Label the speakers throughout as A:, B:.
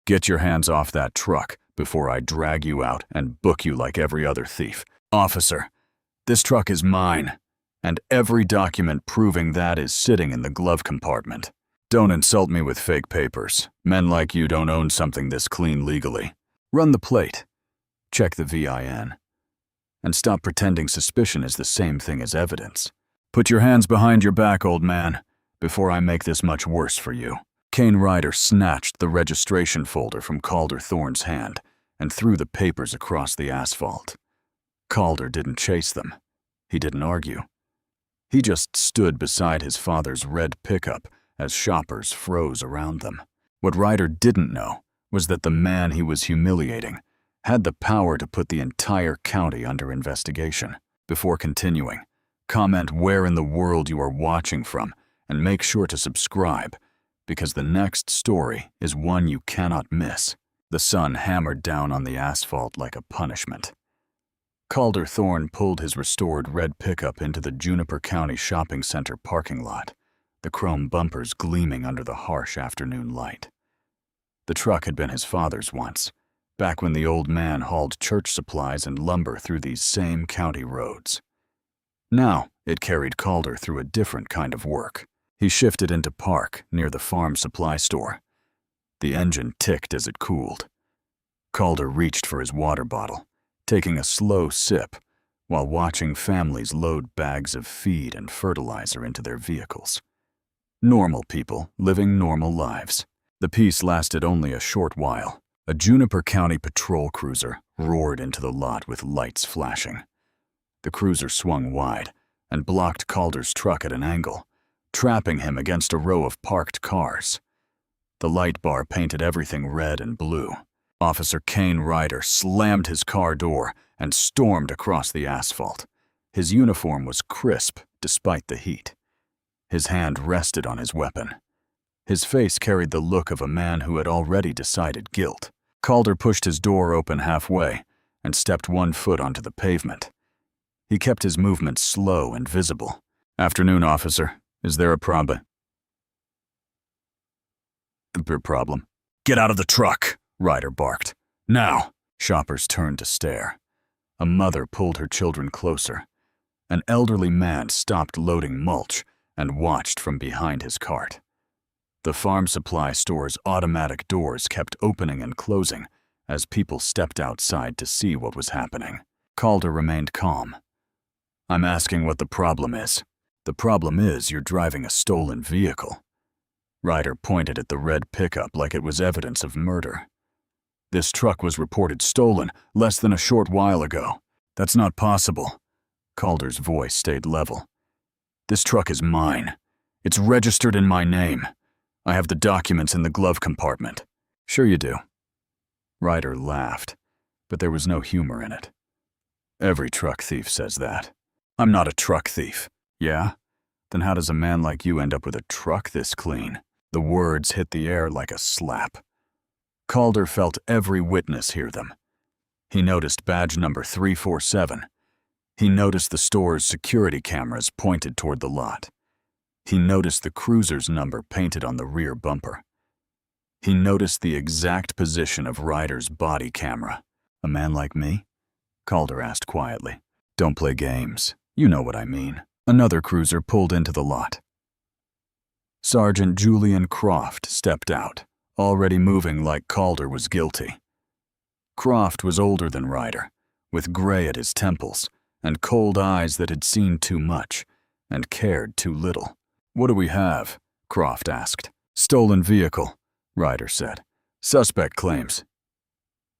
A: Get your hands off that truck before I drag you out and book you like every other thief. Officer, this truck is mine, and every document proving that is sitting in the glove compartment. Don't insult me with fake papers. Men like you don't own something this clean legally. Run the plate. Check the VIN. And stop pretending suspicion is the same thing as evidence. Put your hands behind your back, old man, before I make this much worse for you. Kane Ryder snatched the registration folder from Calder Thorne's hand and threw the papers across the asphalt. Calder didn't chase them. He didn't argue. He just stood beside his father's red pickup as shoppers froze around them. What Ryder didn't know was that the man he was humiliating had the power to put the entire county under investigation. Before continuing, comment where in the world you are watching from and make sure to subscribe, because the next story is one you cannot miss. The sun hammered down on the asphalt like a punishment. Calder Thorne pulled his restored red pickup into the Juniper County Shopping Center parking lot, the chrome bumpers gleaming under the harsh afternoon light. The truck had been his father's once, back when the old man hauled church supplies and lumber through these same county roads. Now it carried Calder through a different kind of work. He shifted into park near the farm supply store. The engine ticked as it cooled. Calder reached for his water bottle, taking a slow sip while watching families load bags of feed and fertilizer into their vehicles. Normal people living normal lives. The peace lasted only a short while. A Juniper County patrol cruiser roared into the lot with lights flashing. The cruiser swung wide and blocked Calder's truck at an angle, trapping him against a row of parked cars. The light bar painted everything red and blue. Officer Kane Ryder slammed his car door and stormed across the asphalt. His uniform was crisp despite the heat. His hand rested on his weapon. His face carried the look of a man who had already decided guilt. Calder pushed his door open halfway and stepped one foot onto the pavement. He kept his movements slow and visible. "Afternoon, officer. Is there a problem?" "Get out of the truck," Ryder barked. "Now!" Shoppers turned to stare. A mother pulled her children closer. An elderly man stopped loading mulch and watched from behind his cart. The farm supply store's automatic doors kept opening and closing as people stepped outside to see what was happening. Calder remained calm. "I'm asking what the problem is." "The problem is you're driving a stolen vehicle." Ryder pointed at the red pickup like it was evidence of murder. "This truck was reported stolen less than a short while ago." "That's not possible." Calder's voice stayed level. "This truck is mine. It's registered in my name. I have the documents in the glove compartment." "Sure you do." Ryder laughed, but there was no humor in it. "Every truck thief says that." "I'm not a truck thief." "Yeah? Then how does a man like you end up with a truck this clean?" The words hit the air like a slap. Calder felt every witness hear them. He noticed badge number 347. He noticed the store's security cameras pointed toward the lot. He noticed the cruiser's number painted on the rear bumper. He noticed the exact position of Ryder's body camera. "A man like me?" Calder asked quietly. "Don't play games. You know what I mean." Another cruiser pulled into the lot. Sergeant Julian Croft stepped out, already moving like Calder was guilty. Croft was older than Ryder, with gray at his temples and cold eyes that had seen too much and cared too little. "What do we have?" Croft asked. "Stolen vehicle," Ryder said. "Suspect claims."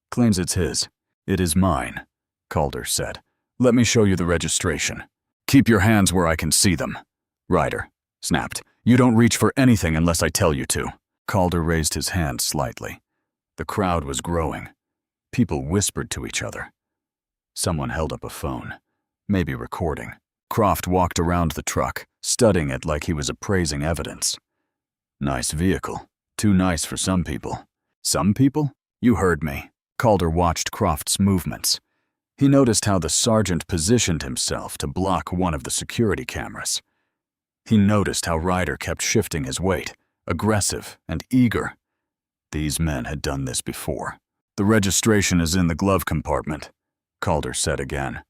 A: "Claims it's his." "It is mine," Calder said. "Let me show you the registration." "Keep your hands where I can see them," Ryder snapped. "You don't reach for anything unless I tell you to." Calder raised his hand slightly. The crowd was growing. People whispered to each other. Someone held up a phone, maybe recording. Croft walked around the truck, studying it like he was appraising evidence. "Nice vehicle. Too nice for some people." "Some people? You heard me." Calder watched Croft's movements. He noticed how the sergeant positioned himself to block one of the security cameras. He noticed how Ryder kept shifting his weight, aggressive and eager. These men had done this before. "The registration is in the glove compartment," Calder said again,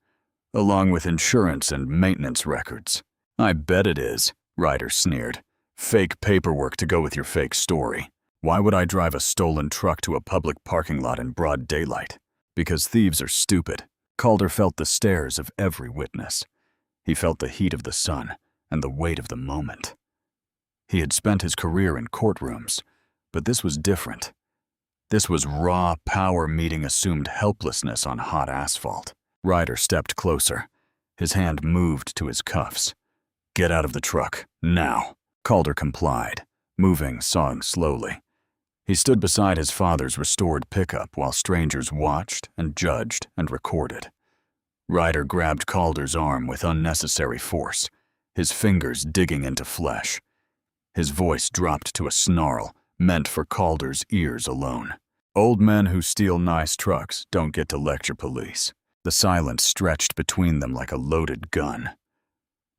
A: "along with insurance and maintenance records." "I bet it is," Ryder sneered. "Fake paperwork to go with your fake story. Why would I drive a stolen truck to a public parking lot in broad daylight? Because thieves are stupid." Calder felt the stares of every witness. He felt the heat of the sun and the weight of the moment. He had spent his career in courtrooms, but this was different. This was raw power meeting assumed helplessness on hot asphalt. Ryder stepped closer. His hand moved to his cuffs. "Get out of the truck, now." Calder complied, moving, sawing slowly. He stood beside his father's restored pickup while strangers watched and judged and recorded. Ryder grabbed Calder's arm with unnecessary force, his fingers digging into flesh. His voice dropped to a snarl, meant for Calder's ears alone. "Old men who steal nice trucks don't get to lecture police." The silence stretched between them like a loaded gun.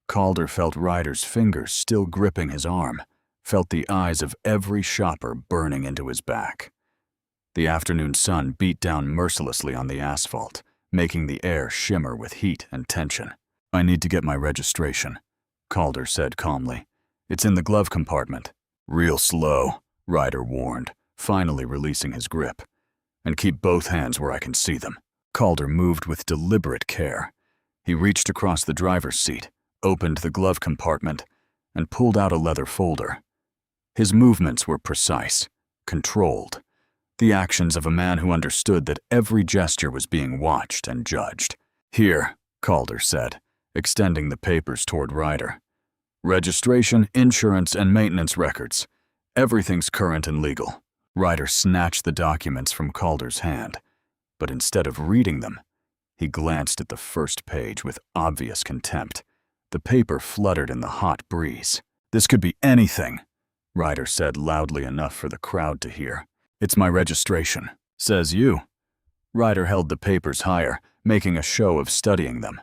A: Calder felt Ryder's fingers still gripping his arm, felt the eyes of every shopper burning into his back. The afternoon sun beat down mercilessly on the asphalt, making the air shimmer with heat and tension. "I need to get my registration," Calder said calmly. "It's in the glove compartment." "Real slow," Ryder warned, finally releasing his grip. "And keep both hands where I can see them." Calder moved with deliberate care. He reached across the driver's seat, opened the glove compartment, and pulled out a leather folder. His movements were precise, controlled, the actions of a man who understood that every gesture was being watched and judged. "Here," Calder said, extending the papers toward Ryder. "Registration, insurance, and maintenance records. Everything's current and legal." Ryder snatched the documents from Calder's hand, but instead of reading them, he glanced at the first page with obvious contempt. The paper fluttered in the hot breeze. "This could be anything," Ryder said loudly enough for the crowd to hear. "It's my registration." "Says you." Ryder held the papers higher, making a show of studying them.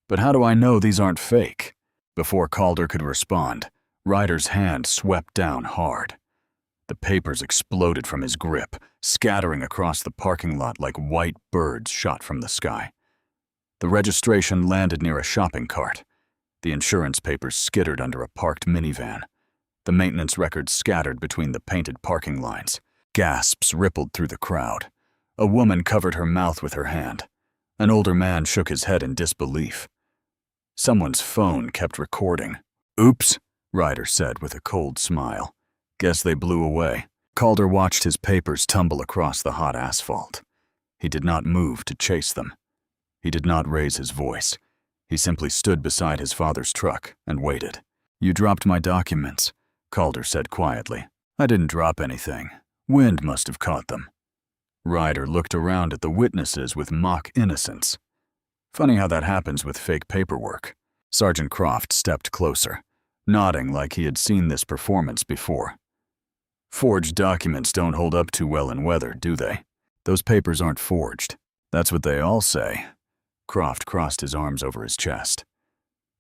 A: "But how do I know these aren't fake?" Before Calder could respond, Ryder's hand swept down hard. The papers exploded from his grip, scattering across the parking lot like white birds shot from the sky. The registration landed near a shopping cart. The insurance papers skittered under a parked minivan. The maintenance records scattered between the painted parking lines. Gasps rippled through the crowd. A woman covered her mouth with her hand. An older man shook his head in disbelief. Someone's phone kept recording. "Oops," Ryder said with a cold smile. "Guess they blew away." Calder watched his papers tumble across the hot asphalt. He did not move to chase them. He did not raise his voice. He simply stood beside his father's truck and waited. "You dropped my documents," Calder said quietly. "I didn't drop anything. Wind must have caught them." Ryder looked around at the witnesses with mock innocence. Funny how that happens with fake paperwork. Sergeant Croft stepped closer, nodding like he had seen this performance before. "Forged documents don't hold up too well in weather, do they? Those papers aren't forged. That's what they all say." Croft crossed his arms over his chest.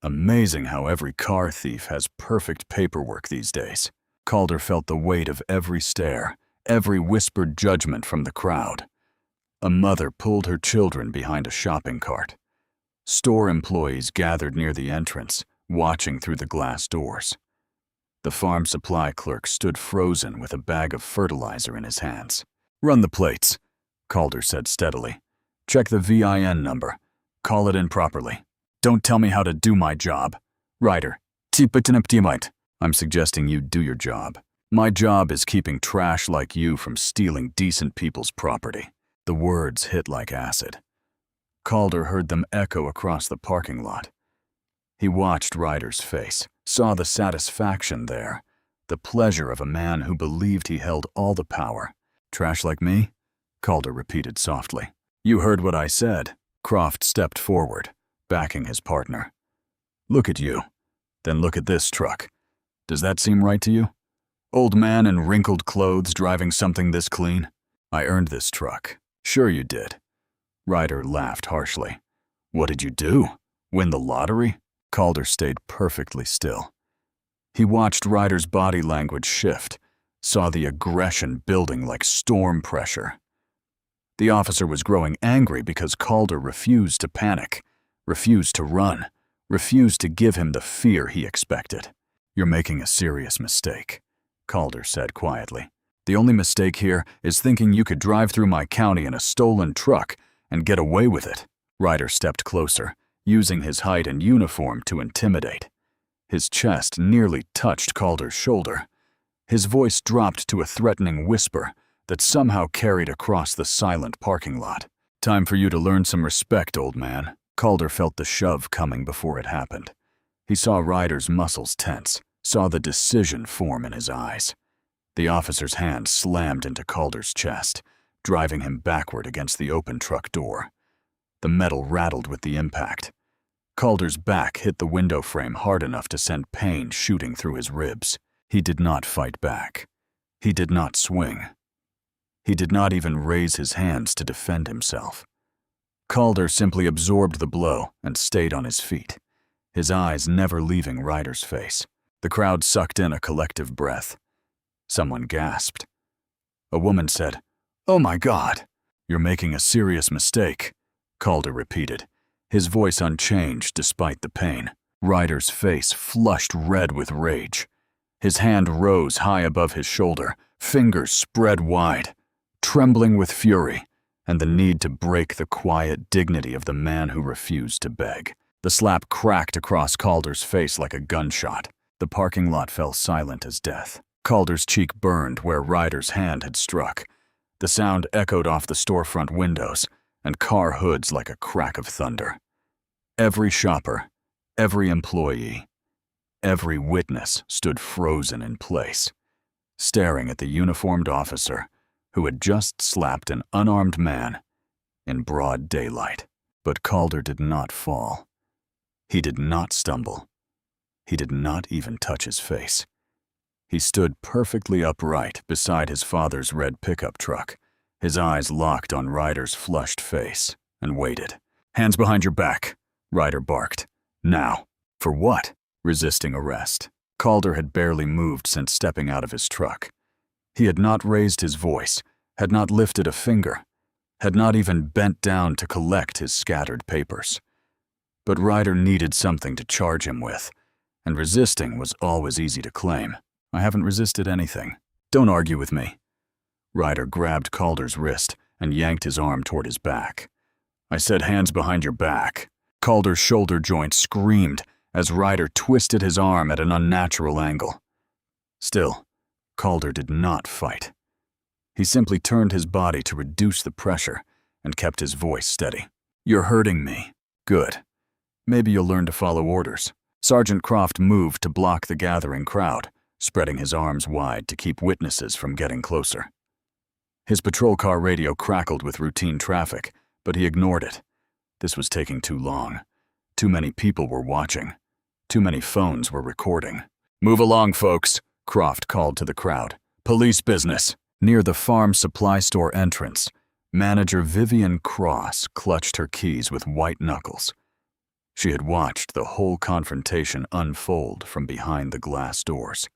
A: "Amazing how every car thief has perfect paperwork these days." Calder felt the weight of every stare, every whispered judgment from the crowd. A mother pulled her children behind a shopping cart. Store employees gathered near the entrance, watching through the glass doors. The farm supply clerk stood frozen with a bag of fertilizer in his hands. "Run the plates," Calder said steadily. "Check the VIN number. Call it in properly. Don't tell me how to do my job." "Ryder, I'm suggesting you do your job. My job is keeping trash like you from stealing decent people's property." The words hit like acid. Calder heard them echo across the parking lot. He watched Ryder's face, saw the satisfaction there, the pleasure of a man who believed he held all the power. "Trash like me?" Calder repeated softly. "You heard what I said." Croft stepped forward, backing his partner. "Look at you. Then look at this truck. Does that seem right to you? Old man in wrinkled clothes driving something this clean? I earned this truck." "Sure you did." Ryder laughed harshly. "What did you do? Win the lottery?" Calder stayed perfectly still. He watched Ryder's body language shift, saw the aggression building like storm pressure. The officer was growing angry because Calder refused to panic, refused to run, refused to give him the fear he expected. "You're making a serious mistake," Calder said quietly. "The only mistake here is thinking you could drive through my county in a stolen truck and get away with it." Ryder stepped closer, using his height and uniform to intimidate. His chest nearly touched Calder's shoulder. His voice dropped to a threatening whisper that somehow carried across the silent parking lot. "Time for you to learn some respect, old man." Calder felt the shove coming before it happened. He saw Ryder's muscles tense, saw the decision form in his eyes. The officer's hand slammed into Calder's chest, driving him backward against the open truck door. The metal rattled with the impact. Calder's back hit the window frame hard enough to send pain shooting through his ribs. He did not fight back. He did not swing. He did not even raise his hands to defend himself. Calder simply absorbed the blow and stayed on his feet, his eyes never leaving Ryder's face. The crowd sucked in a collective breath. Someone gasped. A woman said, "Oh my God." "You're making a serious mistake," Calder repeated, his voice unchanged despite the pain. Ryder's face flushed red with rage. His hand rose high above his shoulder, fingers spread wide, trembling with fury and the need to break the quiet dignity of the man who refused to beg. The slap cracked across Calder's face like a gunshot. The parking lot fell silent as death. Calder's cheek burned where Ryder's hand had struck. The sound echoed off the storefront windows and car hoods like a crack of thunder. Every shopper, every employee, every witness stood frozen in place, staring at the uniformed officer who had just slapped an unarmed man in broad daylight. But Calder did not fall. He did not stumble. He did not even touch his face. He stood perfectly upright beside his father's red pickup truck, his eyes locked on Ryder's flushed face, and waited. "Hands behind your back," Ryder barked. "Now." For what? Resisting arrest. Calder had barely moved since stepping out of his truck. He had not raised his voice, had not lifted a finger, had not even bent down to collect his scattered papers. But Ryder needed something to charge him with, and resisting was always easy to claim. "I haven't resisted anything. Don't argue with me." Ryder grabbed Calder's wrist and yanked his arm toward his back. "I said hands behind your back." Calder's shoulder joint screamed as Ryder twisted his arm at an unnatural angle. Still, Calder did not fight. He simply turned his body to reduce the pressure and kept his voice steady. "You're hurting me." "Good. Maybe you'll learn to follow orders." Sergeant Croft moved to block the gathering crowd, spreading his arms wide to keep witnesses from getting closer. His patrol car radio crackled with routine traffic, but he ignored it. This was taking too long. Too many people were watching. Too many phones were recording. "Move along, folks," Croft called to the crowd. "Police business." Near the farm supply store entrance, manager Vivian Cross clutched her keys with white knuckles. She had watched the whole confrontation unfold from behind the glass doors.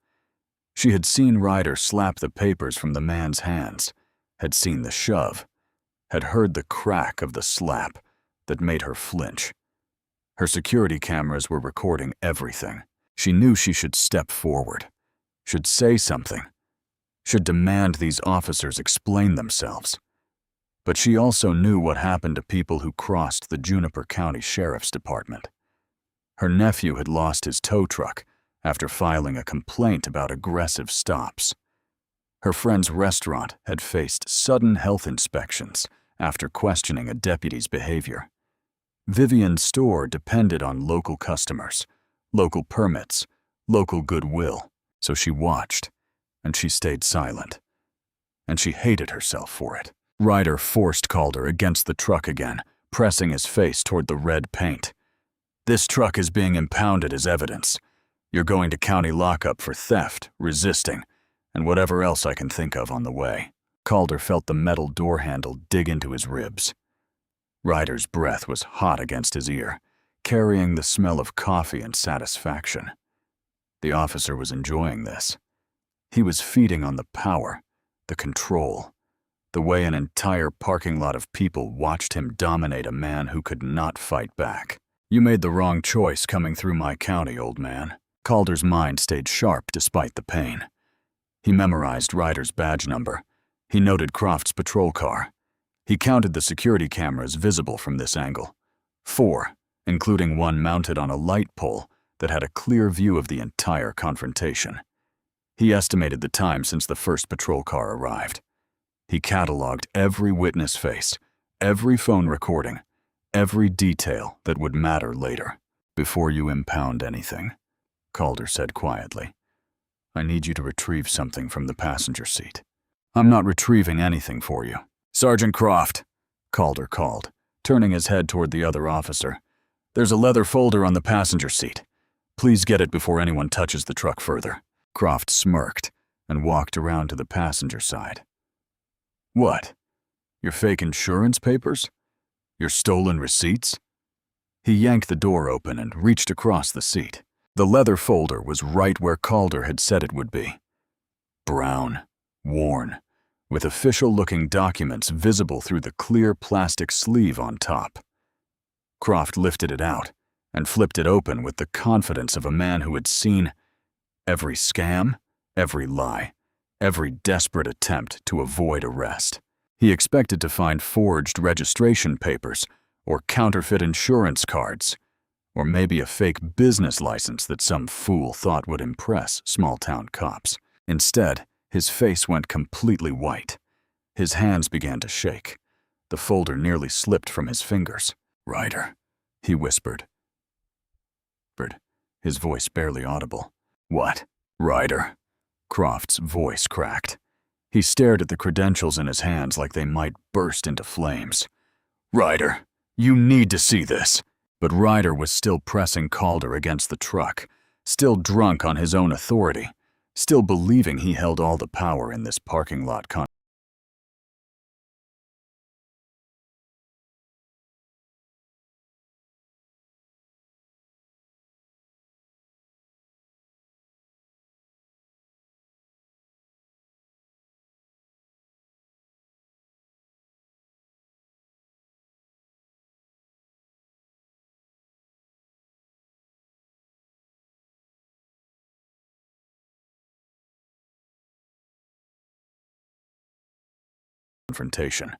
A: She had seen Ryder slap the papers from the man's hands, had seen the shove, had heard the crack of the slap that made her flinch. Her security cameras were recording everything. She knew she should step forward, should say something, should demand these officers explain themselves. But she also knew what happened to people who crossed the Juniper County Sheriff's Department. Her nephew had lost his tow truck after filing a complaint about aggressive stops. Her friend's restaurant had faced sudden health inspections after questioning a deputy's behavior. Vivian's store depended on local customers, local permits, local goodwill, so she watched, and she stayed silent. And she hated herself for it. Ryder forced Calder against the truck again, pressing his face toward the red paint. "This truck is being impounded as evidence. You're going to county lockup for theft, resisting, and whatever else I can think of on the way." Calder felt the metal door handle dig into his ribs. Ryder's breath was hot against his ear, carrying the smell of coffee and satisfaction. The officer was enjoying this. He was feeding on the power, the control, the way an entire parking lot of people watched him dominate a man who could not fight back. You made the wrong choice coming through my county, old man. Calder's mind stayed sharp despite the pain. He memorized Ryder's badge number. He noted Croft's patrol car. He counted the security cameras visible from this angle. 4, including one mounted on a light pole that had a clear view of the entire confrontation. He estimated the time since the first patrol car arrived. He cataloged every witness face, every phone recording, every detail that would matter later. Before you impound anything, Calder said quietly, I need you to retrieve something from the passenger seat. I'm not retrieving anything for you. Sergeant Croft, Calder called, turning his head toward the other officer. There's a leather folder on the passenger seat. Please get it before anyone touches the truck further. Croft smirked and walked around to the passenger side. What? Your fake insurance papers? Your stolen receipts? He yanked the door open and reached across the seat. The leather folder was right where Calder had said it would be. Brown, worn, with official-looking documents visible through the clear plastic sleeve on top. Croft lifted it out and flipped it open with the confidence of a man who had seen every scam, every lie, every desperate attempt to avoid arrest. He expected to find forged registration papers or counterfeit insurance cards, or maybe a fake business license that some fool thought would impress small-town cops. Instead, his face went completely white. His hands began to shake. The folder nearly slipped from his fingers. Ryder, he whispered. His voice barely audible. What? Ryder. Croft's voice cracked. He stared at the credentials in his hands like they might burst into flames. Ryder, you need to see this. But Ryder was still pressing Calder against the truck, still drunk on his own authority, still believing he held all the power in this parking lot confrontation.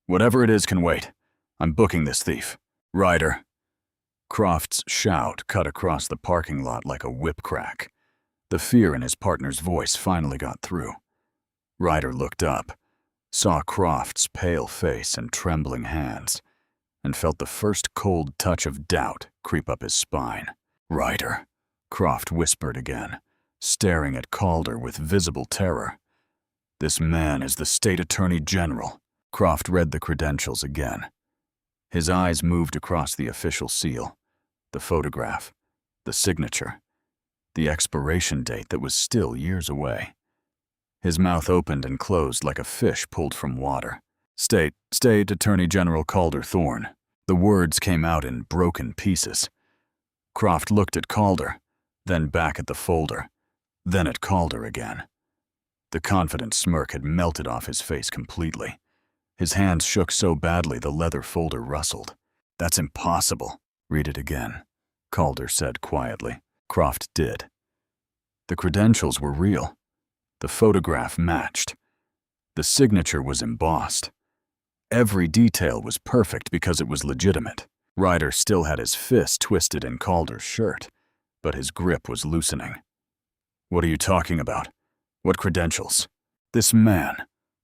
A: Whatever it is can wait. I'm booking this thief. Ryder. Croft's shout cut across the parking lot like a whip crack. The fear in his partner's voice finally got through. Ryder looked up, saw Croft's pale face and trembling hands, and felt the first cold touch of doubt creep up his spine. Ryder, Croft whispered again, staring at Calder with visible terror. This man is the State Attorney General. Croft read the credentials again. His eyes moved across the official seal, the photograph, the signature, the expiration date that was still years away. His mouth opened and closed like a fish pulled from water. State Attorney General Calder Thorne. The words came out in broken pieces. Croft looked at Calder, then back at the folder, then at Calder again. The confident smirk had melted off his face completely. His hands shook so badly the leather folder rustled. That's impossible. Read it again, Calder said quietly. Croft did. The credentials were real. The photograph matched. The signature was embossed. Every detail was perfect because it was legitimate. Ryder still had his fist twisted in Calder's shirt, but his grip was loosening. What are you talking about? What credentials? This man,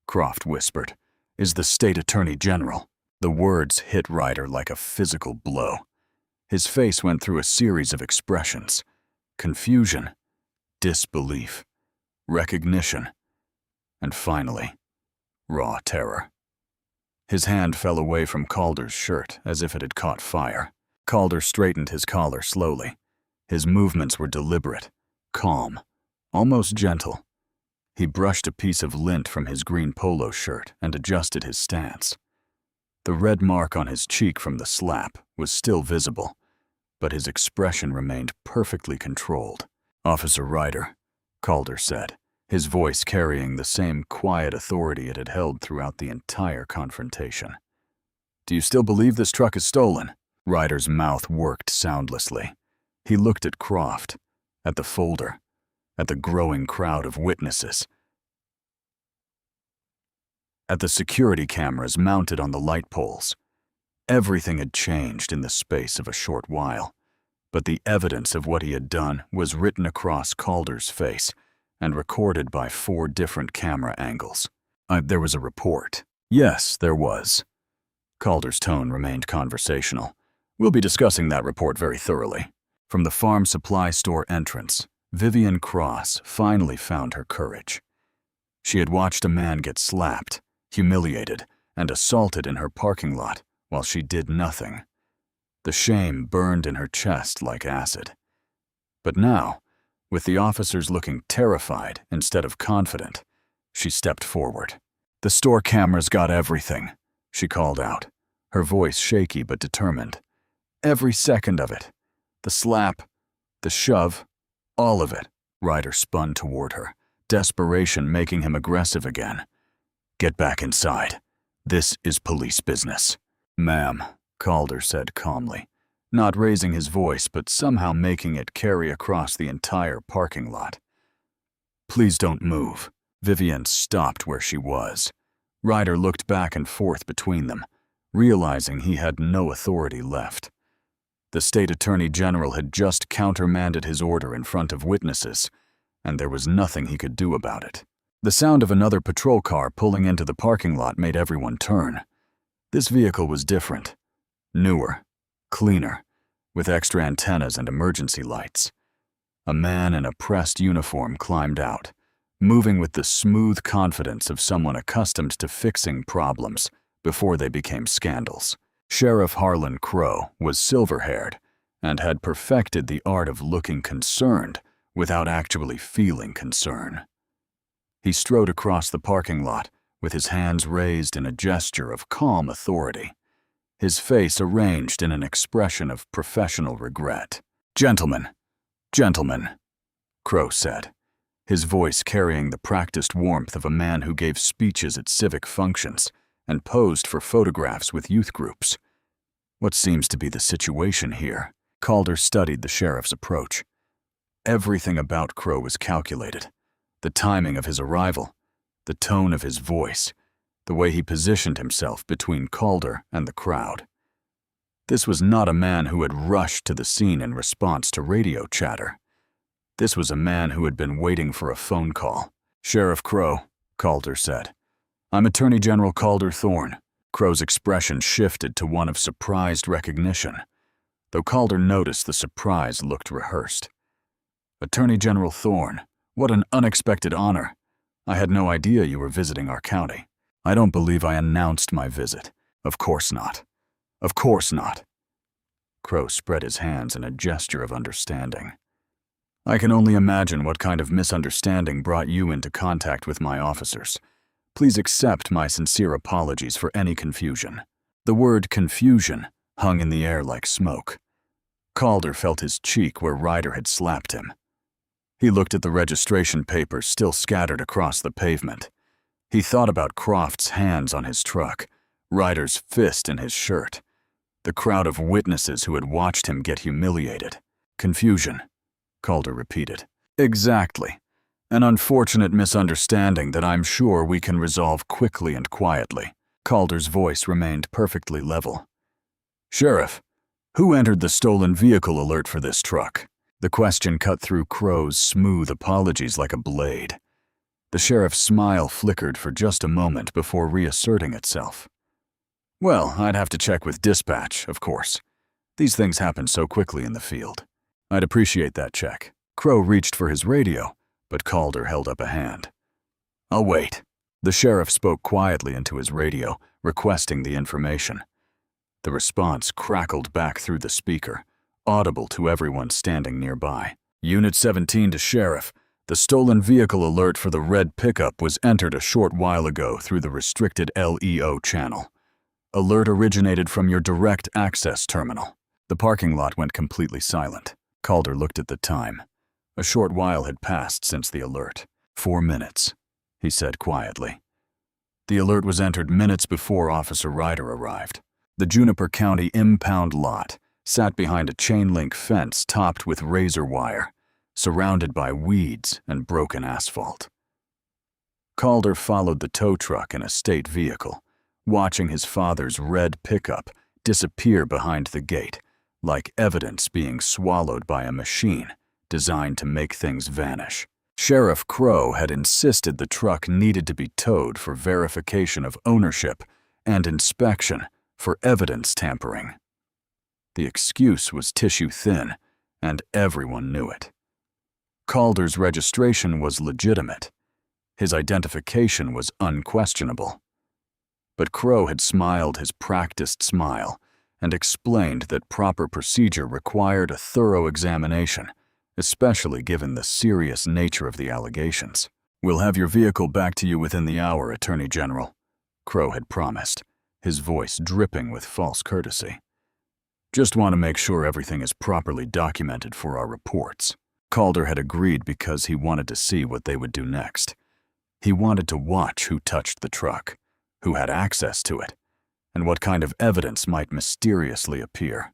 A: Croft whispered, is the State Attorney General. The words hit Ryder like a physical blow. His face went through a series of expressions: confusion, disbelief, recognition, and finally, raw terror. His hand fell away from Calder's shirt as if it had caught fire. Calder straightened his collar slowly. His movements were deliberate, calm, almost gentle. He brushed a piece of lint from his green polo shirt and adjusted his stance. The red mark on his cheek from the slap was still visible, but his expression remained perfectly controlled. Officer Ryder, Calder said, his voice carrying the same quiet authority it had held throughout the entire confrontation. "Do you still believe this truck is stolen?" Ryder's mouth worked soundlessly. He looked at Croft, at the folder, at the growing crowd of witnesses, at the security cameras mounted on the light poles. Everything had changed in the space of a short while, but the evidence of what he had done was written across Calder's face and recorded by 4 different camera angles. There was a report. Yes, there was. Calder's tone remained conversational. "We'll be discussing that report very thoroughly." From the farm supply store entrance, Vivian Cross finally found her courage. She had watched a man get slapped, humiliated, and assaulted in her parking lot while she did nothing. The shame burned in her chest like acid. But now, with the officers looking terrified instead of confident, she stepped forward. "The store cameras got everything," she called out, her voice shaky but determined. "Every second of it. The slap, the shove, all of it." Ryder spun toward her, desperation making him aggressive again. "Get back inside. This is police business." "Ma'am," Calder said calmly, not raising his voice but somehow making it carry across the entire parking lot. "Please don't move." Vivian stopped where she was. Ryder looked back and forth between them, realizing he had no authority left. The state attorney general had just countermanded his order in front of witnesses, and there was nothing he could do about it. The sound of another patrol car pulling into the parking lot made everyone turn. This vehicle was different, newer, cleaner, with extra antennas and emergency lights. A man in a pressed uniform climbed out, moving with the smooth confidence of someone accustomed to fixing problems before they became scandals. Sheriff Harlan Crow was silver-haired and had perfected the art of looking concerned without actually feeling concern. He strode across the parking lot with his hands raised in a gesture of calm authority, his face arranged in an expression of professional regret. "Gentlemen, gentlemen," Crow said, his voice carrying the practiced warmth of a man who gave speeches at civic functions and posed for photographs with youth groups. "What seems to be the situation here?" Calder studied the sheriff's approach. Everything about Crow was calculated. The timing of his arrival, the tone of his voice, the way he positioned himself between Calder and the crowd. This was not a man who had rushed to the scene in response to radio chatter. This was a man who had been waiting for a phone call. "Sheriff Crow," Calder said. "I'm Attorney General Calder Thorne." Crow's expression shifted to one of surprised recognition, though Calder noticed the surprise looked rehearsed. "Attorney General Thorne, what an unexpected honor. I had no idea you were visiting our county. I don't believe I announced my visit. Of course not. Of course not." Crow spread his hands in a gesture of understanding. "I can only imagine what kind of misunderstanding brought you into contact with my officers. Please accept my sincere apologies for any confusion." The word confusion hung in the air like smoke. Calder felt his cheek where Ryder had slapped him. He looked at the registration papers still scattered across the pavement. He thought about Croft's hands on his truck, Ryder's fist in his shirt, the crowd of witnesses who had watched him get humiliated. "Confusion," Calder repeated. "Exactly. An unfortunate misunderstanding that I'm sure we can resolve quickly and quietly." Calder's voice remained perfectly level. "Sheriff, who entered the stolen vehicle alert for this truck?" The question cut through Crow's smooth apologies like a blade. The sheriff's smile flickered for just a moment before reasserting itself. "Well, I'd have to check with dispatch, of course. These things happen so quickly in the field." "I'd appreciate that check." Crow reached for his radio, but Calder held up a hand. "I'll wait." The sheriff spoke quietly into his radio, requesting the information. The response crackled back through the speaker, audible to everyone standing nearby. "Unit 17 to Sheriff. The stolen vehicle alert for the red pickup was entered a short while ago through the restricted LEO channel. Alert originated from your direct access terminal." The parking lot went completely silent. Calder looked at the time. A short while had passed since the alert. 4 minutes, he said quietly. The alert was entered minutes before Officer Ryder arrived. The Juniper County impound lot sat behind a chain-link fence topped with razor wire, surrounded by weeds and broken asphalt. Calder followed the tow truck in a state vehicle, watching his father's red pickup disappear behind the gate, like evidence being swallowed by a machine designed to make things vanish. Sheriff Crow had insisted the truck needed to be towed for verification of ownership and inspection for evidence tampering. The excuse was tissue thin, and everyone knew it. Calder's registration was legitimate. His identification was unquestionable. But Crow had smiled his practiced smile and explained that proper procedure required a thorough examination, especially given the serious nature of the allegations. "We'll have your vehicle back to you within the hour, Attorney General," Crow had promised, his voice dripping with false courtesy. "Just want to make sure everything is properly documented for our reports." Calder had agreed because he wanted to see what they would do next. He wanted to watch who touched the truck, who had access to it, and what kind of evidence might mysteriously appear.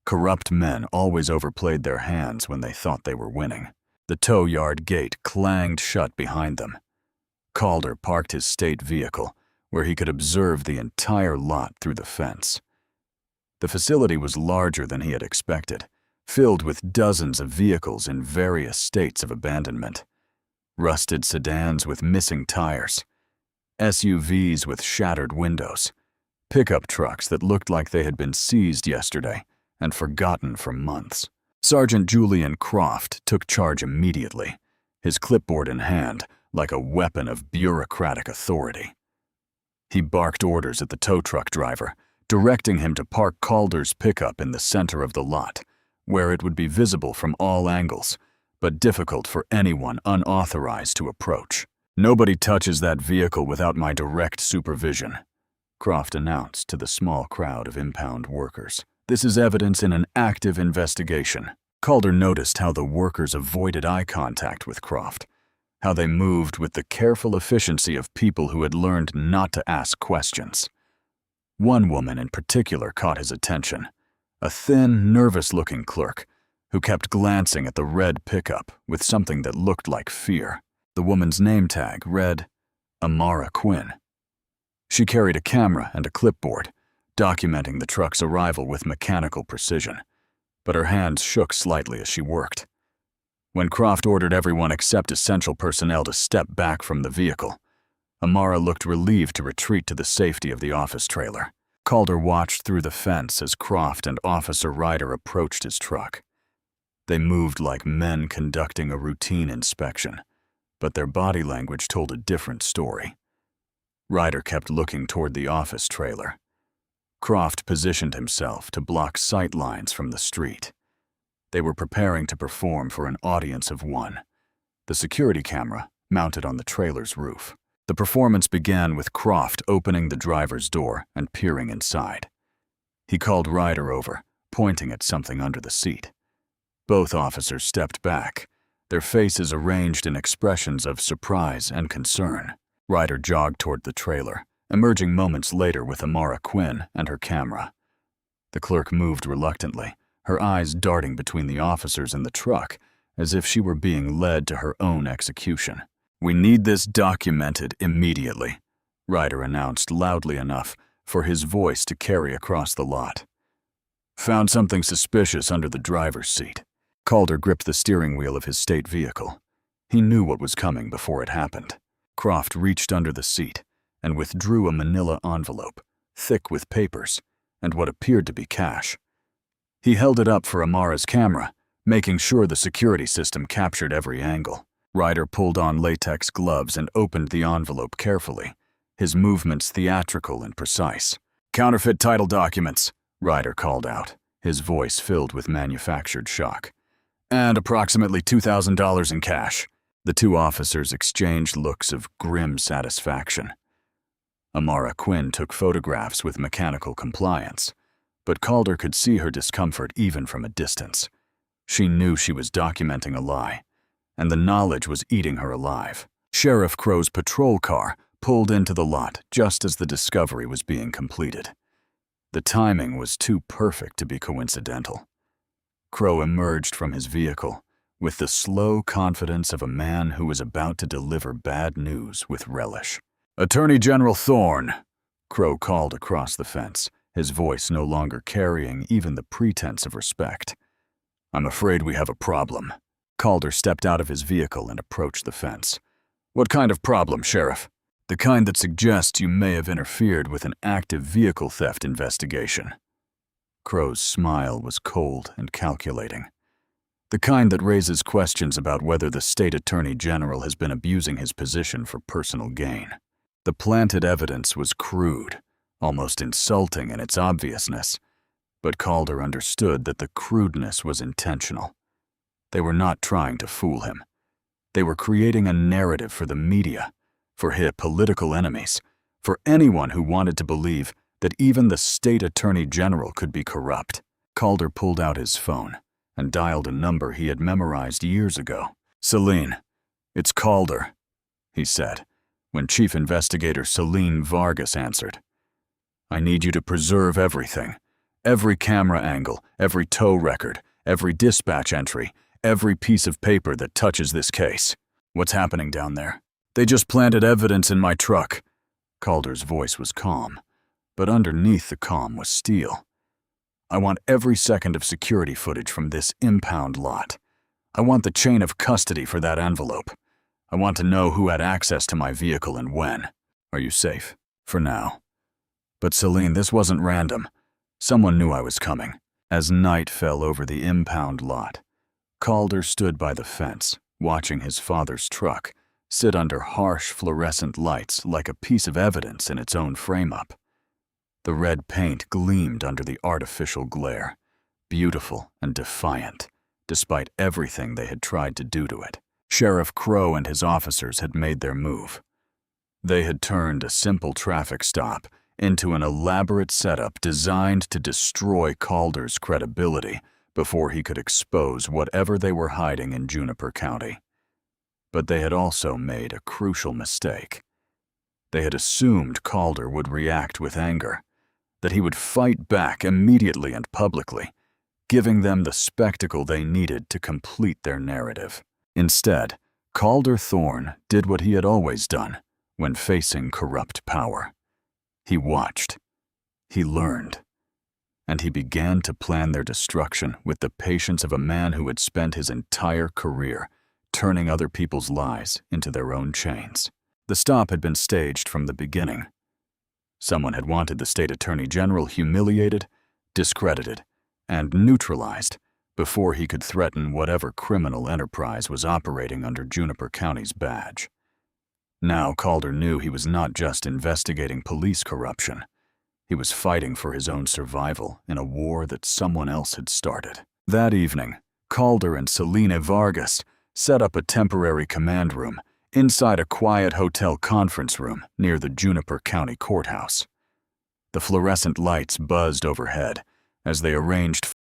A: Corrupt men always overplayed their hands when they thought they were winning. The tow yard gate clanged shut behind them. Calder parked his state vehicle, where he could observe the entire lot through the fence. The facility was larger than he had expected, filled with dozens of vehicles in various states of abandonment. Rusted sedans with missing tires, SUVs with shattered windows, pickup trucks that looked like they had been seized yesterday and forgotten for months. Sergeant Julian Croft took charge immediately, his clipboard in hand like a weapon of bureaucratic authority. He barked orders at the tow truck driver, directing him to park Calder's pickup in the center of the lot, where it would be visible from all angles, but difficult for anyone unauthorized to approach. "Nobody touches that vehicle without my direct supervision," Croft announced to the small crowd of impound workers. "This is evidence in an active investigation." Calder noticed how the workers avoided eye contact with Croft, how they moved with the careful efficiency of people who had learned not to ask questions. One woman in particular caught his attention, a thin, nervous-looking clerk who kept glancing at the red pickup with something that looked like fear. The woman's name tag read, Amara Quinn. She carried a camera and a clipboard, documenting the truck's arrival with mechanical precision, but her hands shook slightly as she worked. When Croft ordered everyone except essential personnel to step back from the vehicle, Amara looked relieved to retreat to the safety of the office trailer. Calder watched through the fence as Croft and Officer Ryder approached his truck. They moved like men conducting a routine inspection, but their body language told a different story. Ryder kept looking toward the office trailer. Croft positioned himself to block sight lines from the street. They were preparing to perform for an audience of one, the security camera mounted on the trailer's roof. The performance began with Croft opening the driver's door and peering inside. He called Ryder over, pointing at something under the seat. Both officers stepped back, their faces arranged in expressions of surprise and concern. Ryder jogged toward the trailer, emerging moments later with Amara Quinn and her camera. The clerk moved reluctantly, her eyes darting between the officers and the truck, as if she were being led to her own execution. "We need this documented immediately," Ryder announced loudly enough for his voice to carry across the lot. "Found something suspicious under the driver's seat." Calder gripped the steering wheel of his state vehicle. He knew what was coming before it happened. Croft reached under the seat and withdrew a manila envelope, thick with papers, and what appeared to be cash. He held it up for Amara's camera, making sure the security system captured every angle. Ryder pulled on latex gloves and opened the envelope carefully, his movements theatrical and precise. "Counterfeit title documents," Ryder called out, his voice filled with manufactured shock. "And approximately $2,000 in cash." The two officers exchanged looks of grim satisfaction. Amara Quinn took photographs with mechanical compliance, but Calder could see her discomfort even from a distance. She knew she was documenting a lie, and the knowledge was eating her alive. Sheriff Crow's patrol car pulled into the lot just as the discovery was being completed. The timing was too perfect to be coincidental. Crow emerged from his vehicle with the slow confidence of a man who was about to deliver bad news with relish. "Attorney General Thorne," Crow called across the fence, his voice no longer carrying even the pretense of respect. "I'm afraid we have a problem." Calder stepped out of his vehicle and approached the fence. "What kind of problem, Sheriff?" "The kind that suggests you may have interfered with an active vehicle theft investigation." Crow's smile was cold and calculating. "The kind that raises questions about whether the state attorney general has been abusing his position for personal gain." The planted evidence was crude, almost insulting in its obviousness, but Calder understood that the crudeness was intentional. They were not trying to fool him. They were creating a narrative for the media, for his political enemies, for anyone who wanted to believe that even the state attorney general could be corrupt. Calder pulled out his phone and dialed a number he had memorized years ago. "Celine, it's Calder," he said, when Chief Investigator Celine Vargas answered. "I need you to preserve everything. Every camera angle, every tow record, every dispatch entry, every piece of paper that touches this case." "What's happening down there?" "They just planted evidence in my truck." Calder's voice was calm, but underneath the calm was steel. "I want every second of security footage from this impound lot. I want the chain of custody for that envelope. I want to know who had access to my vehicle and when." "Are you safe?" "For now." "But Celine, this wasn't random. Someone knew I was coming." As night fell over the impound lot, Calder stood by the fence, watching his father's truck sit under harsh fluorescent lights like a piece of evidence in its own frame-up. The red paint gleamed under the artificial glare, beautiful and defiant, despite everything they had tried to do to it. Sheriff Crow and his officers had made their move. They had turned a simple traffic stop into an elaborate setup designed to destroy Calder's credibility before he could expose whatever they were hiding in Juniper County. But they had also made a crucial mistake. They had assumed Calder would react with anger, that he would fight back immediately and publicly, giving them the spectacle they needed to complete their narrative. Instead, Calder Thorne did what he had always done when facing corrupt power. He watched, he learned, and he began to plan their destruction with the patience of a man who had spent his entire career turning other people's lives into their own chains. The stop had been staged from the beginning. Someone had wanted the state attorney general humiliated, discredited, and neutralized before he could threaten whatever criminal enterprise was operating under Juniper County's badge. Now Calder knew he was not just investigating police corruption. He was fighting for his own survival in a war that someone else had started. That evening, Calder and Celine Vargas set up a temporary command room inside a quiet hotel conference room near the Juniper County Courthouse. The fluorescent lights buzzed overhead as they arranged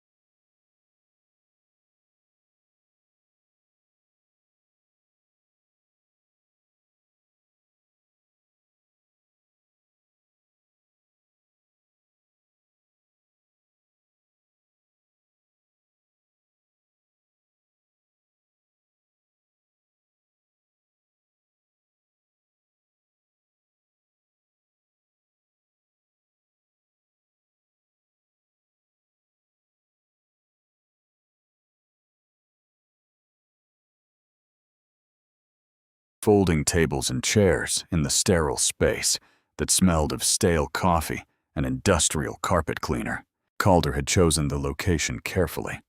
A: folding tables and chairs in the sterile space that smelled of stale coffee and industrial carpet cleaner. Calder had chosen the location carefully.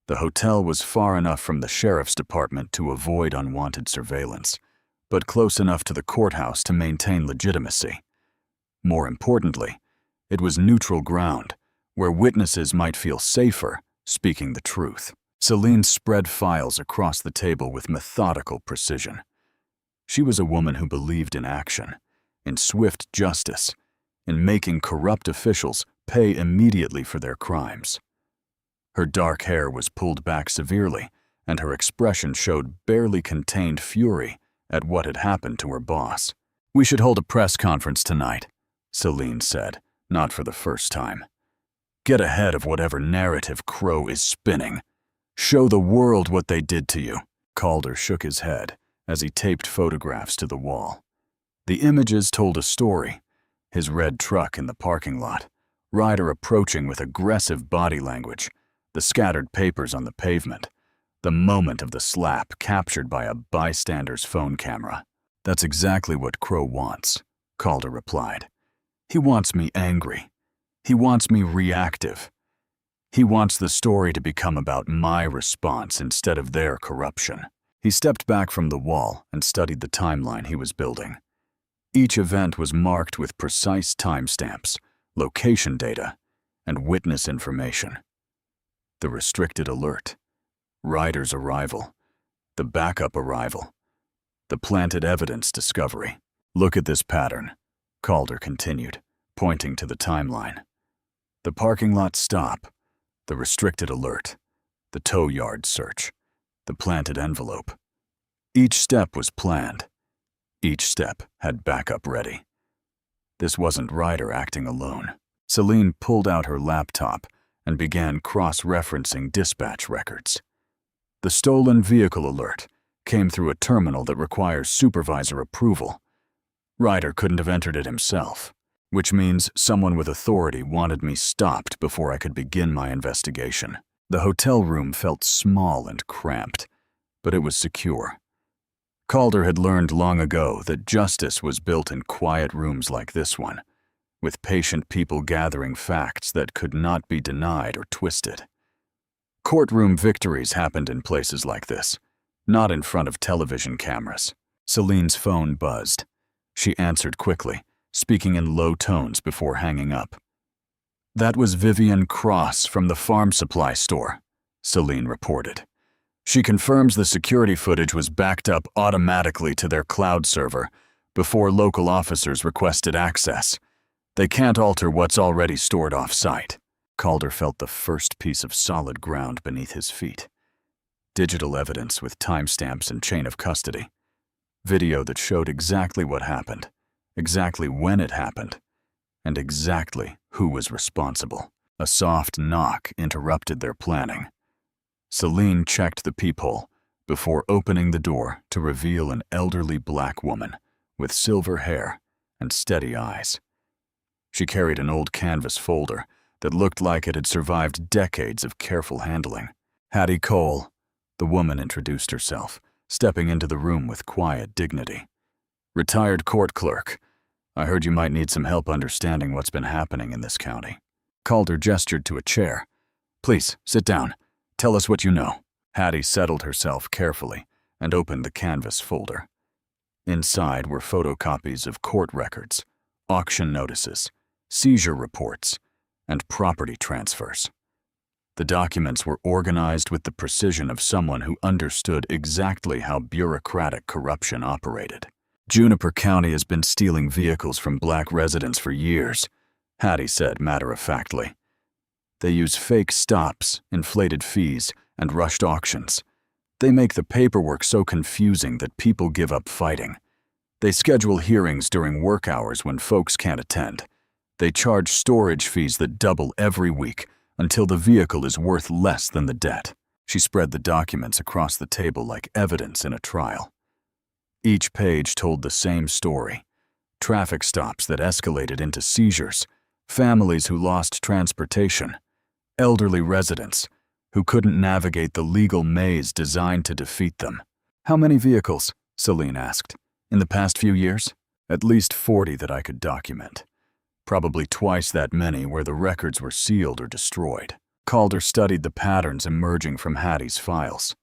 A: The hotel was far enough from the sheriff's department to avoid unwanted surveillance, but close enough to the courthouse to maintain legitimacy. More importantly, it was neutral ground where witnesses might feel safer speaking the truth. Celine spread files across the table with methodical precision. She was a woman who believed in action, in swift justice, in making corrupt officials pay immediately for their crimes. Her dark hair was pulled back severely and her expression showed barely contained fury at what had happened to her boss. "We should hold a press conference tonight," Celine said, not for the first time. "Get ahead of whatever narrative Crow is spinning. Show the world what they did to you." Calder shook his head as he taped photographs to the wall. The images told a story: his red truck in the parking lot, Ryder approaching with aggressive body language, the scattered papers on the pavement, the moment of the slap captured by a bystander's phone camera. "That's exactly what Crow wants," Calder replied. "He wants me angry. He wants me reactive. He wants the story to become about my response instead of their corruption." He stepped back from the wall and studied the timeline he was building. Each event was marked with precise timestamps, location data, and witness information. The restricted alert, Ryder's arrival, the backup arrival, the planted evidence discovery. "Look at this pattern," Calder continued, pointing to the timeline. The parking lot stop, the restricted alert, the tow yard search, the planted envelope. Each step was planned. Each step had backup ready. This wasn't Ryder acting alone. Celine pulled out her laptop and began cross-referencing dispatch records. The stolen vehicle alert came through a terminal that requires supervisor approval. Ryder couldn't have entered it himself, which means someone with authority wanted me stopped before I could begin my investigation. The hotel room felt small and cramped, but it was secure. Calder had learned long ago that justice was built in quiet rooms like this one, with patient people gathering facts that could not be denied or twisted. Courtroom victories happened in places like this, not in front of television cameras. Celine's phone buzzed. She answered quickly, speaking in low tones before hanging up. "That was Vivian Cross from the farm supply store," Celine reported. "She confirms the security footage was backed up automatically to their cloud server before local officers requested access. They can't alter what's already stored off-site." Calder felt the first piece of solid ground beneath his feet. Digital evidence with timestamps and chain of custody. Video that showed exactly what happened, exactly when it happened, and exactly who was responsible. A soft knock interrupted their planning. Celine checked the peephole before opening the door to reveal an elderly black woman with silver hair and steady eyes. She carried an old canvas folder that looked like it had survived decades of careful handling. "Hattie Cole," the woman introduced herself, stepping into the room with quiet dignity. "Retired court clerk. I heard you might need some help understanding what's been happening in this county." Calder gestured to a chair. "Please, sit down. Tell us what you know." Hattie settled herself carefully and opened the canvas folder. Inside were photocopies of court records, auction notices, seizure reports, and property transfers. The documents were organized with the precision of someone who understood exactly how bureaucratic corruption operated. "Juniper County has been stealing vehicles from black residents for years," Hattie said matter-of-factly. "They use fake stops, inflated fees, and rushed auctions. They make the paperwork so confusing that people give up fighting. They schedule hearings during work hours when folks can't attend. They charge storage fees that double every week until the vehicle is worth less than the debt." She spread the documents across the table like evidence in a trial. Each page told the same story: traffic stops that escalated into seizures, families who lost transportation, elderly residents who couldn't navigate the legal maze designed to defeat them. "How many vehicles?" Celine asked. "In the past few years?" "At least 40 that I could document. Probably twice that many where the records were sealed or destroyed." Calder studied the patterns emerging from Hattie's files.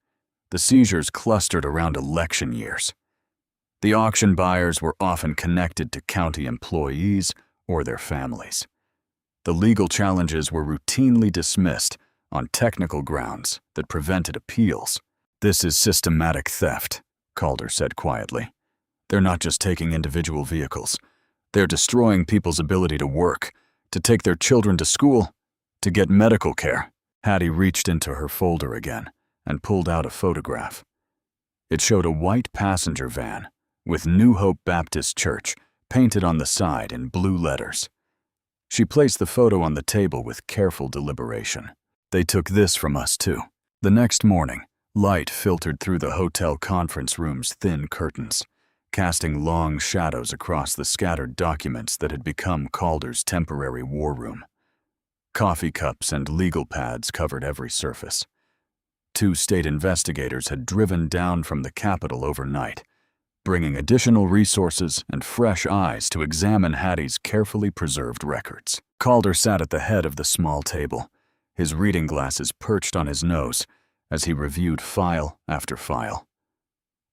A: The seizures clustered around election years. The auction buyers were often connected to county employees or their families. The legal challenges were routinely dismissed on technical grounds that prevented appeals. "This is systematic theft," Calder said quietly. "They're not just taking individual vehicles. They're destroying people's ability to work, to take their children to school, to get medical care." Hattie reached into her folder again, and pulled out a photograph. It showed a white passenger van with New Hope Baptist Church painted on the side in blue letters. She placed the photo on the table with careful deliberation. They took this from us too. The next morning, light filtered through the hotel conference room's thin curtains, casting long shadows across the scattered documents that had become Calder's temporary war room. Coffee cups and legal pads covered every surface. 2 state investigators had driven down from the Capitol overnight, bringing additional resources and fresh eyes to examine Hattie's carefully preserved records. Calder sat at the head of the small table, his reading glasses perched on his nose as he reviewed file after file.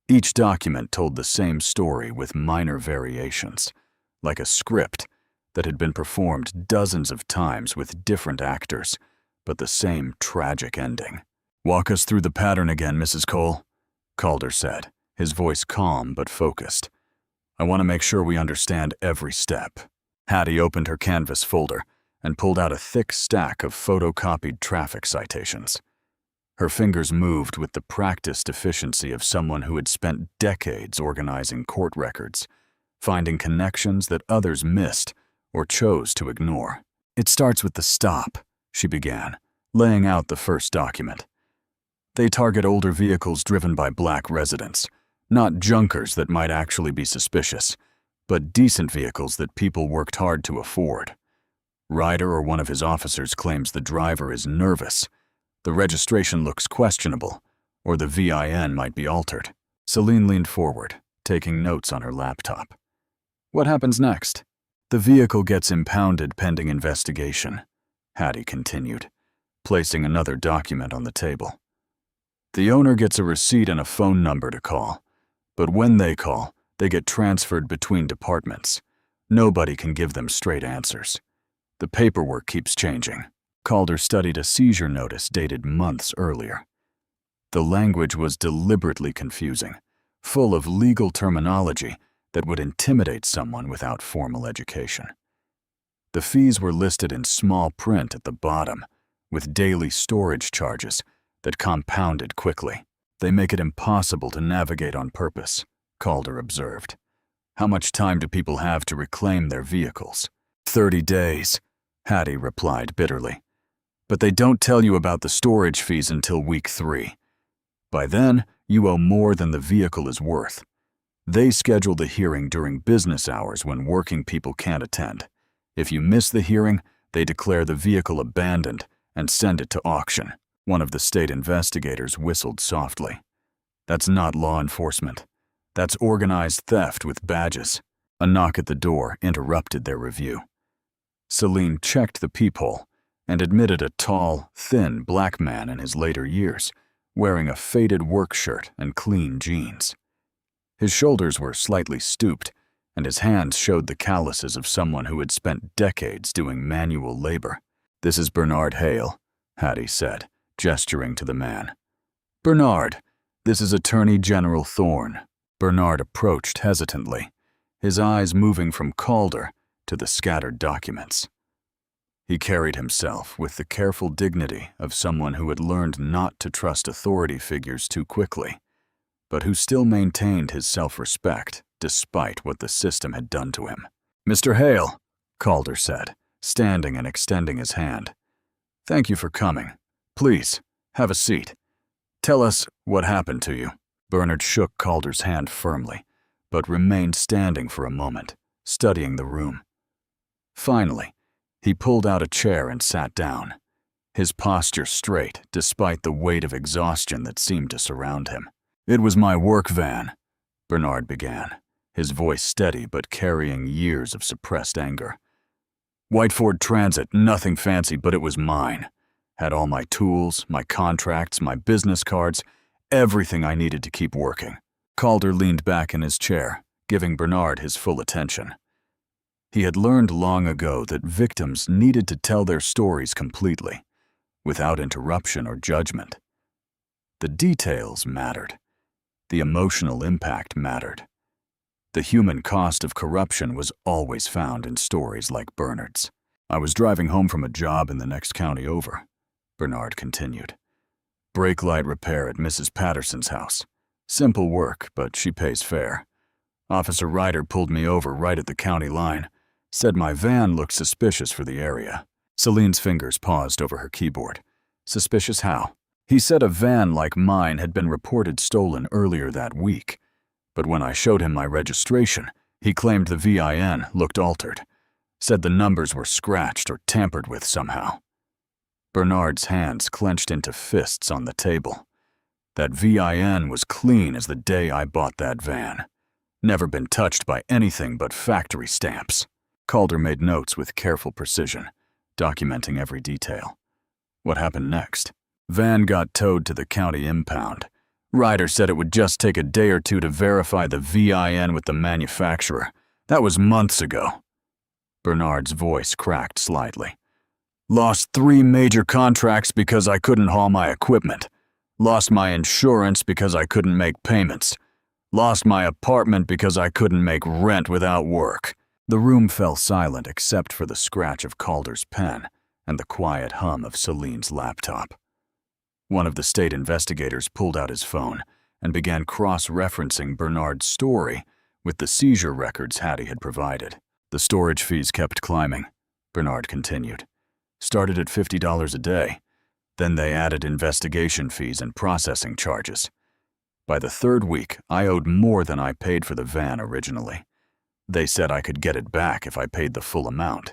A: Each document told the same story with minor variations, like a script that had been performed dozens of times with different actors, but the same tragic ending. "Walk us through the pattern again, Mrs. Cole," Calder said, his voice calm but focused. "I want to make sure we understand every step." Hattie opened her canvas folder and pulled out a thick stack of photocopied traffic citations. Her fingers moved with the practiced efficiency of someone who had spent decades organizing court records, finding connections that others missed or chose to ignore. "It starts with the stop," she began, laying out the first document. "They target older vehicles driven by black residents, not junkers that might actually be suspicious, but decent vehicles that people worked hard to afford. Ryder or one of his officers claims the driver is nervous. The registration looks questionable, or the VIN might be altered." Celine leaned forward, taking notes on her laptop. "What happens next?" "The vehicle gets impounded pending investigation," Hattie continued, placing another document on the table. "The owner gets a receipt and a phone number to call, but when they call, they get transferred between departments. Nobody can give them straight answers. The paperwork keeps changing." Calder studied a seizure notice dated months earlier. The language was deliberately confusing, full of legal terminology that would intimidate someone without formal education. The fees were listed in small print at the bottom, with daily storage charges that compounded quickly. "They make it impossible to navigate on purpose," Calder observed. "How much time do people have to reclaim their vehicles?" 30 days, Hattie replied bitterly. "But they don't tell you about the storage fees until week 3. By then, you owe more than the vehicle is worth. They schedule the hearing during business hours when working people can't attend. If you miss the hearing, they declare the vehicle abandoned and send it to auction." One of the state investigators whistled softly. "That's not law enforcement. That's organized theft with badges." A knock at the door interrupted their review. Celine checked the peephole and admitted a tall, thin black man in his later years, wearing a faded work shirt and clean jeans. His shoulders were slightly stooped, and his hands showed the calluses of someone who had spent decades doing manual labor. "This is Bernard Hale," Hattie said, gesturing to the man. "Bernard, this is Attorney General Thorne." Bernard approached hesitantly, his eyes moving from Calder to the scattered documents. He carried himself with the careful dignity of someone who had learned not to trust authority figures too quickly, but who still maintained his self-respect despite what the system had done to him. "Mr. Hale," Calder said, standing and extending his hand. "Thank you for coming. Please, have a seat. Tell us what happened to you." Bernard shook Calder's hand firmly, but remained standing for a moment, studying the room. Finally, he pulled out a chair and sat down, his posture straight despite the weight of exhaustion that seemed to surround him. "It was my work van," Bernard began, his voice steady but carrying years of suppressed anger. "White Ford Transit, nothing fancy, but it was mine. Had all my tools, my contracts, my business cards, everything I needed to keep working." Calder leaned back in his chair, giving Bernard his full attention. He had learned long ago that victims needed to tell their stories completely, without interruption or judgment. The details mattered. The emotional impact mattered. The human cost of corruption was always found in stories like Bernard's. "I was driving home from a job in the next county over," Bernard continued. Brake light repair at Mrs. Patterson's house. Simple work, but she pays fair. Officer Ryder pulled me over right at the county line. Said my van looked suspicious for the area. Celine's fingers paused over her keyboard. Suspicious how? He said a van like mine had been reported stolen earlier that week. But when I showed him my registration, he claimed the VIN looked altered. Said the numbers were scratched or tampered with somehow. Bernard's hands clenched into fists on the table. That VIN was clean as the day I bought that van. Never been touched by anything but factory stamps. Calder made notes with careful precision, documenting every detail. What happened next? Van got towed to the county impound. Ryder said it would just take a day or two to verify the VIN with the manufacturer. That was months ago. Bernard's voice cracked slightly. Lost 3 major contracts because I couldn't haul my equipment. Lost my insurance because I couldn't make payments. Lost my apartment because I couldn't make rent without work. The room fell silent except for the scratch of Calder's pen and the quiet hum of Celine's laptop. One of the state investigators pulled out his phone and began cross-referencing Bernard's story with the seizure records Hattie had provided. The storage fees kept climbing, Bernard continued. Started at $50 a day. Then they added investigation fees and processing charges. By the 3rd week, I owed more than I paid for the van originally. They said I could get it back if I paid the full amount.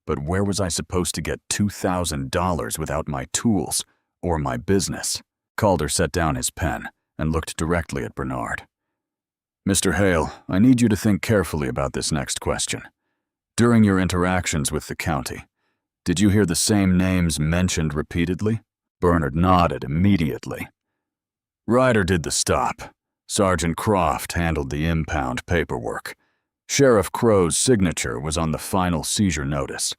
A: But where was I supposed to get $2,000 without my tools or my business? Calder set down his pen and looked directly at Bernard. Mr. Hale, I need you to think carefully about this next question. During your interactions with the county, did you hear the same names mentioned repeatedly? Bernard nodded immediately. Ryder did the stop. Sergeant Croft handled the impound paperwork. Sheriff Crow's signature was on the final seizure notice,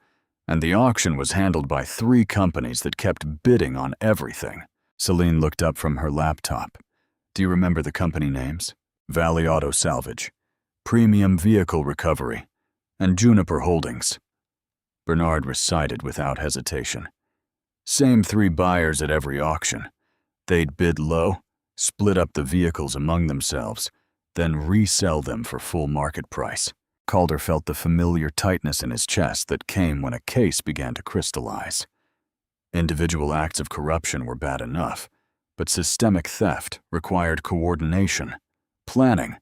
A: and the auction was handled by 3 companies that kept bidding on everything. Celine looked up from her laptop. Do you remember the company names? Valley Auto Salvage, Premium Vehicle Recovery, and Juniper Holdings. Bernard recited without hesitation. Same 3 buyers at every auction. They'd bid low, split up the vehicles among themselves, then resell them for full market price. Calder felt the familiar tightness in his chest that came when a case began to crystallize. Individual acts of corruption were bad enough, but systemic theft required coordination, planning,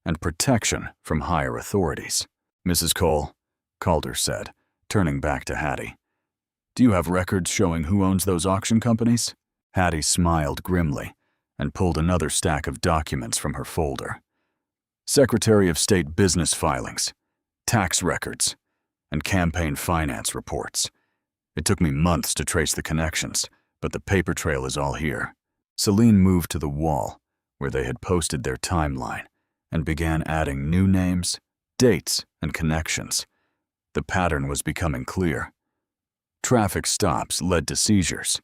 A: and protection from higher authorities. Mrs. Cole, Calder said, turning back to Hattie. Do you have records showing who owns those auction companies? Hattie smiled grimly and pulled another stack of documents from her folder. Secretary of State business filings, tax records, and campaign finance reports. It took me months to trace the connections, but the paper trail is all here. Celine moved to the wall, where they had posted their timeline, and began adding new names, dates, and connections. The pattern was becoming clear. Traffic stops led to seizures.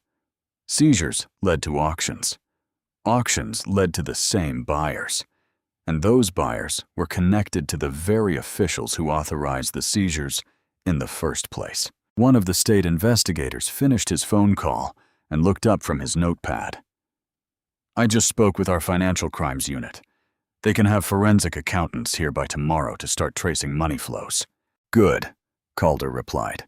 A: Seizures led to auctions. Auctions led to the same buyers. And those buyers were connected to the very officials who authorized the seizures in the first place. One of the state investigators finished his phone call and looked up from his notepad. I just spoke with our financial crimes unit. They can have forensic accountants here by tomorrow to start tracing money flows. Good, Calder replied.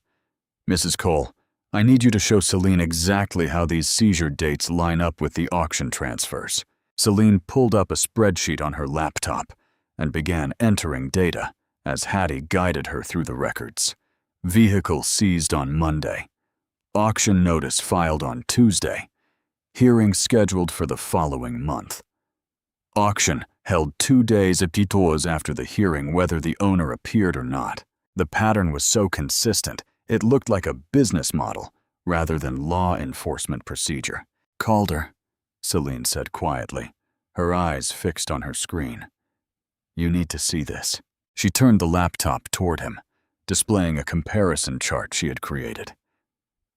A: Mrs. Cole, I need you to show Celine exactly how these seizure dates line up with the auction transfers. Celine pulled up a spreadsheet on her laptop and began entering data as Hattie guided her through the records. Vehicle seized on Monday. Auction notice filed on Tuesday. Hearing scheduled for the following month. Auction held 2 days after the hearing whether the owner appeared or not. The pattern was so consistent, it looked like a business model rather than law enforcement procedure. Calder, Celine said quietly, her eyes fixed on her screen. You need to see this. She turned the laptop toward him, displaying a comparison chart she had created.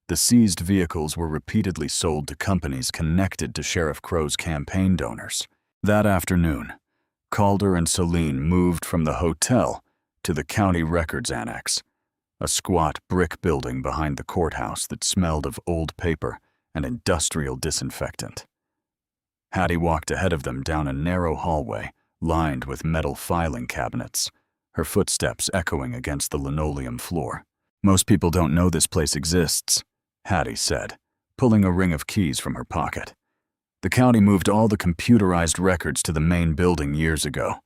A: The seized vehicles were repeatedly sold to companies connected to Sheriff Crow's campaign donors. That afternoon, Calder and Celine moved from the hotel to the county records annex, a squat brick building behind the courthouse that smelled of old paper and industrial disinfectant. Hattie walked ahead of them down a narrow hallway lined with metal filing cabinets, her footsteps echoing against the linoleum floor. "Most people don't know this place exists," Hattie said, pulling a ring of keys from her pocket. "The county moved all the computerized records to the main building years ago,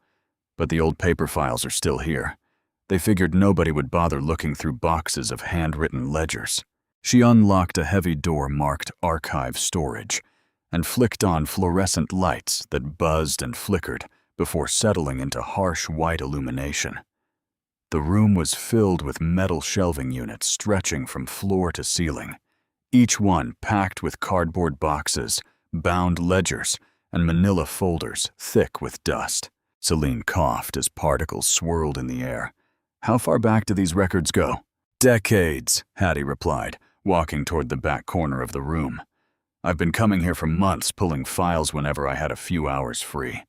A: but the old paper files are still here. They figured nobody would bother looking through boxes of handwritten ledgers." She unlocked a heavy door marked Archive Storage and flicked on fluorescent lights that buzzed and flickered before settling into harsh white illumination. The room was filled with metal shelving units stretching from floor to ceiling, each one packed with cardboard boxes, bound ledgers, and manila folders thick with dust. Celine coughed as particles swirled in the air. "How far back do these records go?" "Decades," Hattie replied, walking toward the back corner of the room. "I've been coming here for months, pulling files whenever I had a few hours free.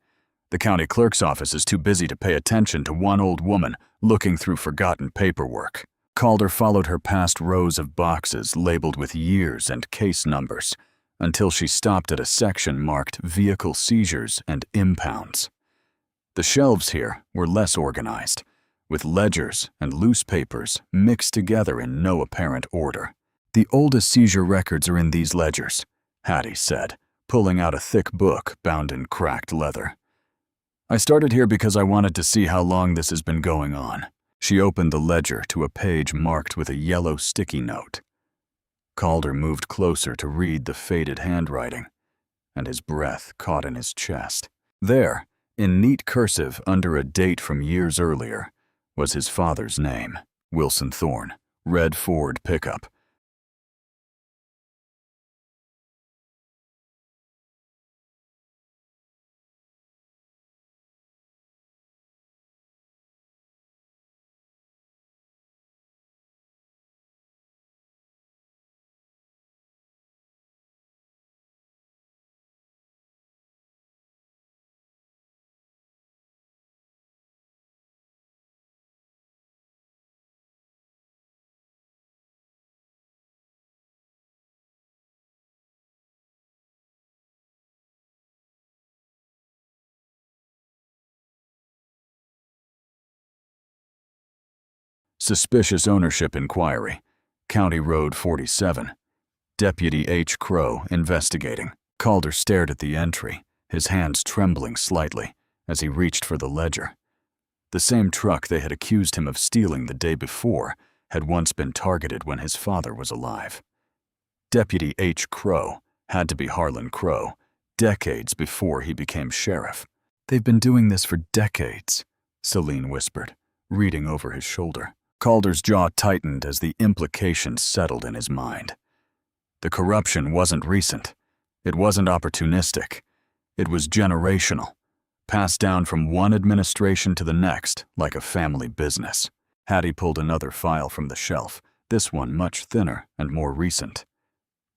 A: The county clerk's office is too busy to pay attention to one old woman looking through forgotten paperwork." Calder followed her past rows of boxes labeled with years and case numbers until she stopped at a section marked Vehicle Seizures and Impounds. The shelves here were less organized, with ledgers and loose papers mixed together in no apparent order. "The oldest seizure records are in these ledgers," Hattie said, pulling out a thick book bound in cracked leather. "I started here because I wanted to see how long this has been going on." She opened the ledger to a page marked with a yellow sticky note. Calder moved closer to read the faded handwriting, and his breath caught in his chest. There, in neat cursive under a date from years earlier, was his father's name, Wilson Thorne, red Ford pickup. Suspicious ownership inquiry, County Road 47. Deputy H. Crow investigating. Calder stared at the entry, his hands trembling slightly as he reached for the ledger. The same truck they had accused him of stealing the day before had once been targeted when his father was alive. Deputy H. Crow had to be Harlan Crow, decades before he became sheriff. "They've been doing this for decades," Celine whispered, reading over his shoulder. Calder's jaw tightened as the implications settled in his mind. The corruption wasn't recent. It wasn't opportunistic. It was generational, passed down from one administration to the next like a family business. Hattie pulled another file from the shelf, this one much thinner and more recent.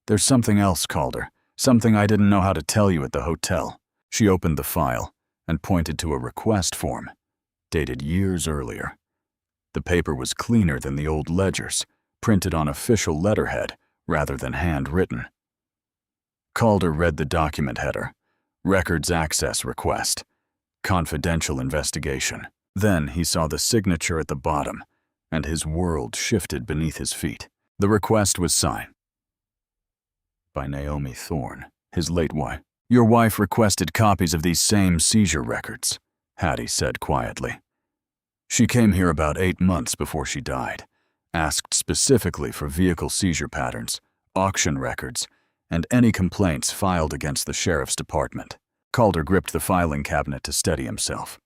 A: "There's something else, Calder, something I didn't know how to tell you at the hotel." She opened the file and pointed to a request form, dated years earlier. The paper was cleaner than the old ledgers, printed on official letterhead rather than handwritten. Calder read the document header, Records Access Request, Confidential Investigation. Then he saw the signature at the bottom, and his world shifted beneath his feet. The request was signed by Naomi Thorne, his late wife. "Your wife requested copies of these same seizure records," Hattie said quietly. "She came here about 8 months before she died, asked specifically for vehicle seizure patterns, auction records, and any complaints filed against the sheriff's department." Calder gripped the filing cabinet to steady himself.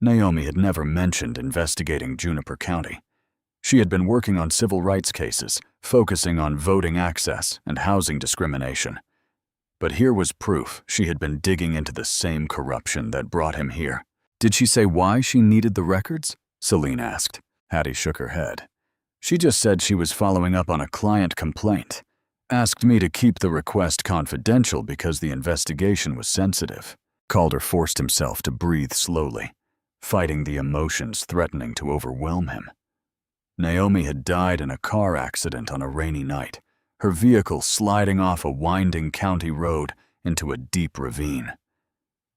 A: Naomi had never mentioned investigating Juniper County. She had been working on civil rights cases, focusing on voting access and housing discrimination. But here was proof she had been digging into the same corruption that brought him here. "Did she say why she needed the records?" Celine asked. Hattie shook her head. "She just said she was following up on a client complaint. Asked me to keep the request confidential because the investigation was sensitive." Calder forced himself to breathe slowly, fighting the emotions threatening to overwhelm him. Naomi had died in a car accident on a rainy night, her vehicle sliding off a winding county road into a deep ravine.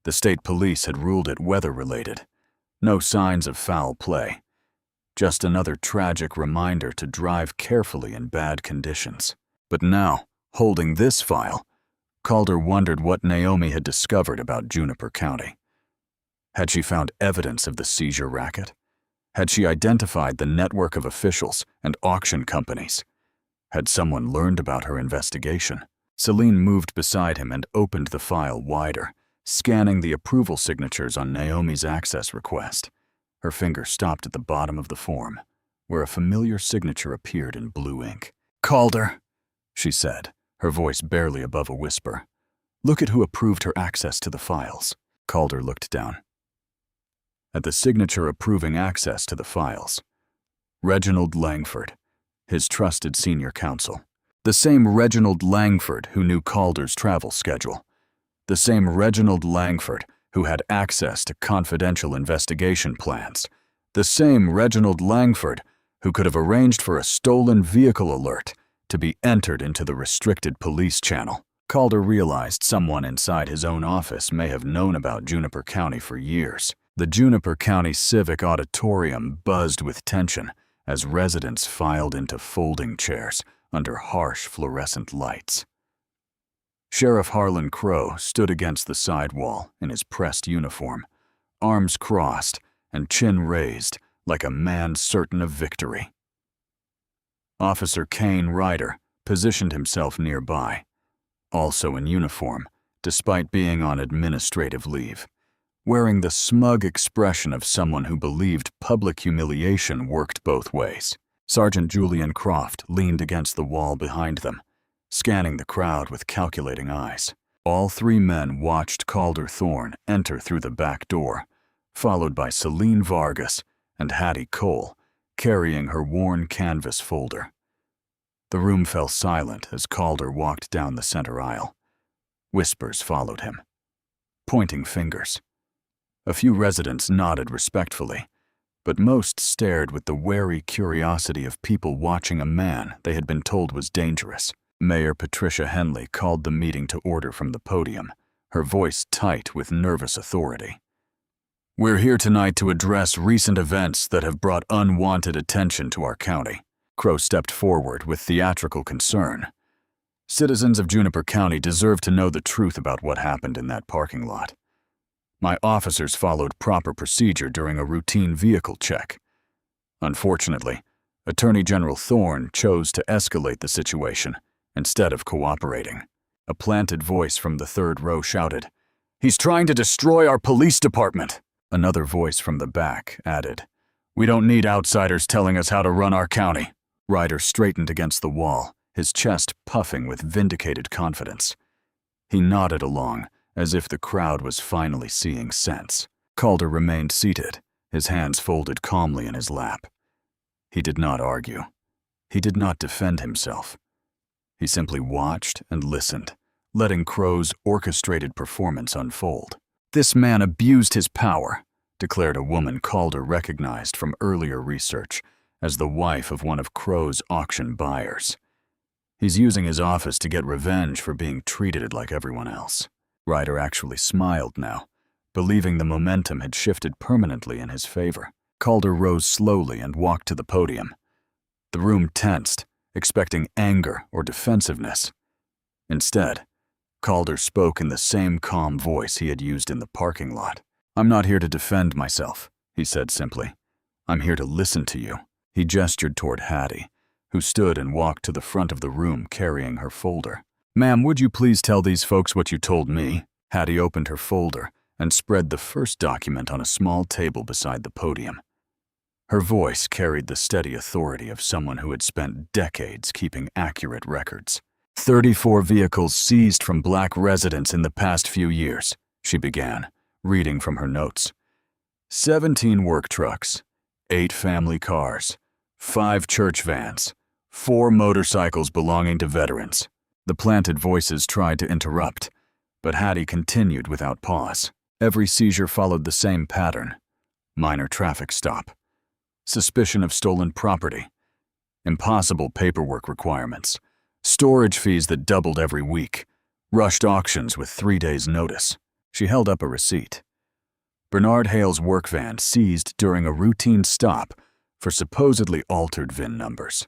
A: The state police had ruled it weather-related. No signs of foul play. Just another tragic reminder to drive carefully in bad conditions. But now, holding this file, Calder wondered what Naomi had discovered about Juniper County. Had she found evidence of the seizure racket? Had she identified the network of officials and auction companies? Had someone learned about her investigation? Celine moved beside him and opened the file wider, scanning the approval signatures on Naomi's access request. Her finger stopped at the bottom of the form, where a familiar signature appeared in blue ink. "Calder," she said, her voice barely above a whisper. "Look at who approved her access to the files." Calder looked down at the signature approving access to the files. Reginald Langford, his trusted senior counsel. The same Reginald Langford who knew Calder's travel schedule. The same Reginald Langford who had access to confidential investigation plans. The same Reginald Langford who could have arranged for a stolen vehicle alert to be entered into the restricted police channel. Calder realized someone inside his own office may have known about Juniper County for years. The Juniper County Civic Auditorium buzzed with tension as residents filed into folding chairs under harsh fluorescent lights. Sheriff Harlan Crow stood against the side wall in his pressed uniform, arms crossed and chin raised like a man certain of victory. Officer Kane Ryder positioned himself nearby, also in uniform, despite being on administrative leave, wearing the smug expression of someone who believed public humiliation worked both ways. Sergeant Julian Croft leaned against the wall behind them, scanning the crowd with calculating eyes. All three men watched Calder Thorne enter through the back door, followed by Celine Vargas and Hattie Cole, carrying her worn canvas folder. The room fell silent as Calder walked down the center aisle. Whispers followed him. Pointing fingers. A few residents nodded respectfully, but most stared with the wary curiosity of people watching a man they had been told was dangerous. Mayor Patricia Henley called the meeting to order from the podium, her voice tight with nervous authority. "We're here tonight to address recent events that have brought unwanted attention to our county." Crow stepped forward with theatrical concern. "Citizens of Juniper County deserve to know the truth about what happened in that parking lot. My officers followed proper procedure during a routine vehicle check. Unfortunately, Attorney General Thorne chose to escalate the situation instead of cooperating." A planted voice from the third row shouted, "He's trying to destroy our police department." Another voice from the back added, "We don't need outsiders telling us how to run our county." Ryder straightened against the wall, his chest puffing with vindicated confidence. He nodded along, as if the crowd was finally seeing sense. Calder remained seated, his hands folded calmly in his lap. He did not argue. He did not defend himself. He simply watched and listened, letting Crow's orchestrated performance unfold. "This man abused his power," declared a woman Calder recognized from earlier research as the wife of one of Crow's auction buyers. "He's using his office to get revenge for being treated like everyone else." Ryder actually smiled now, believing the momentum had shifted permanently in his favor. Calder rose slowly and walked to the podium. The room tensed, expecting anger or defensiveness. Instead, Calder spoke in the same calm voice he had used in the parking lot. "I'm not here to defend myself," he said simply. "I'm here to listen to you." He gestured toward Hattie, who stood and walked to the front of the room carrying her folder. "Ma'am, would you please tell these folks what you told me?" Hattie opened her folder and spread the first document on a small table beside the podium. Her voice carried the steady authority of someone who had spent decades keeping accurate records. 34 vehicles seized from black residents in the past few years," she began, reading from her notes. 17 work trucks, 8 family cars, 5 church vans, 4 motorcycles belonging to veterans." The planted voices tried to interrupt, but Hattie continued without pause. Every seizure followed the same pattern. Minor traffic stop. Suspicion of stolen property. Impossible paperwork requirements. Storage fees that doubled every week. Rushed auctions with 3 days' notice. She held up a receipt. Bernard Hale's work van seized during a routine stop for supposedly altered VIN numbers.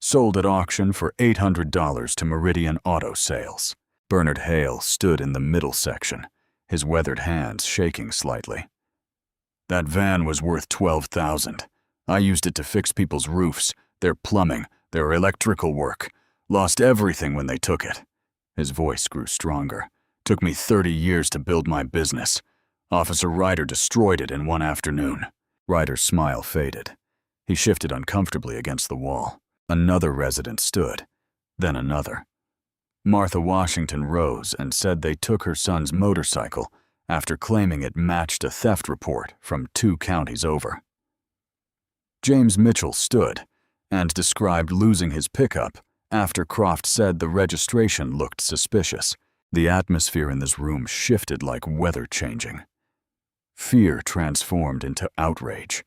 A: Sold at auction for $800 to Meridian Auto Sales. Bernard Hale stood in the middle section, his weathered hands shaking slightly. That van was worth $12,000. I used it to fix people's roofs, their plumbing, their electrical work. Lost everything when they took it. His voice grew stronger. Took me 30 years to build my business. Officer Ryder destroyed it in one afternoon. Ryder's smile faded. He shifted uncomfortably against the wall. Another resident stood, then another. Martha Washington rose and said they took her son's motorcycle after claiming it matched a theft report from 2 counties over. James Mitchell stood and described losing his pickup after Croft said the registration looked suspicious. The atmosphere in this room shifted like weather changing. Fear transformed into outrage.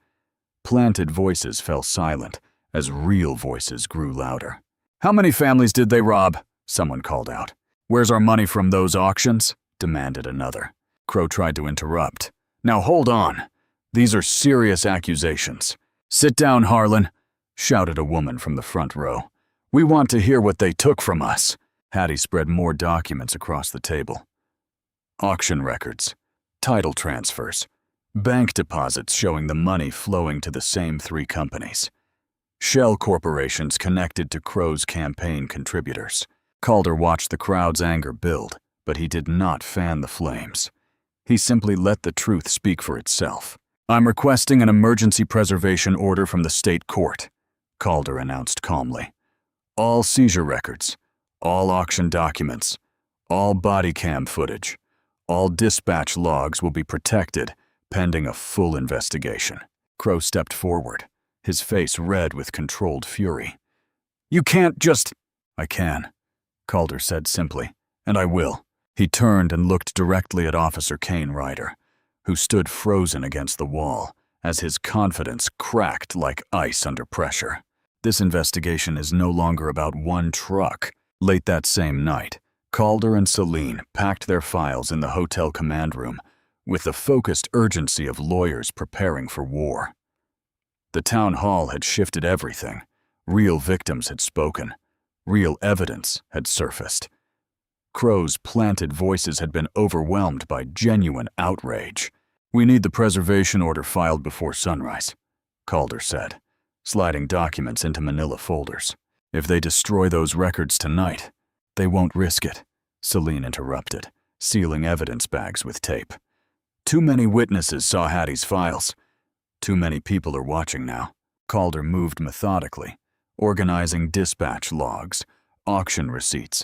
A: Planted voices fell silent as real voices grew louder. "How many families did they rob?" someone called out. "Where's our money from those auctions?" demanded another. Crow tried to interrupt. "Now hold on. These are serious accusations." "Sit down, Harlan," shouted a woman from the front row. "We want to hear what they took from us." Hattie spread more documents across the table. Auction records, title transfers, bank deposits showing the money flowing to the same 3 companies. Shell corporations connected to Crow's campaign contributors. Calder watched the crowd's anger build, but he did not fan the flames. He simply let the truth speak for itself. "I'm requesting an emergency preservation order from the state court," Calder announced calmly. "All seizure records, all auction documents, all body cam footage, all dispatch logs will be protected pending a full investigation." Crow stepped forward, his face red with controlled fury. "You can't just—" "I can," Calder said simply, "and I will." He turned and looked directly at Officer Kane Ryder, who stood frozen against the wall as his confidence cracked like ice under pressure. "This investigation is no longer about one truck." Late that same night, Calder and Celine packed their files in the hotel command room with the focused urgency of lawyers preparing for war. The town hall had shifted everything. Real victims had spoken. Real evidence had surfaced. Crow's planted voices had been overwhelmed by genuine outrage. "We need the preservation order filed before sunrise," Calder said, sliding documents into manila folders. "If they destroy those records tonight, they won't risk it," Celine interrupted, sealing evidence bags with tape. "Too many witnesses saw Hattie's files. Too many people are watching now." Calder moved methodically, organizing dispatch logs, auction receipts,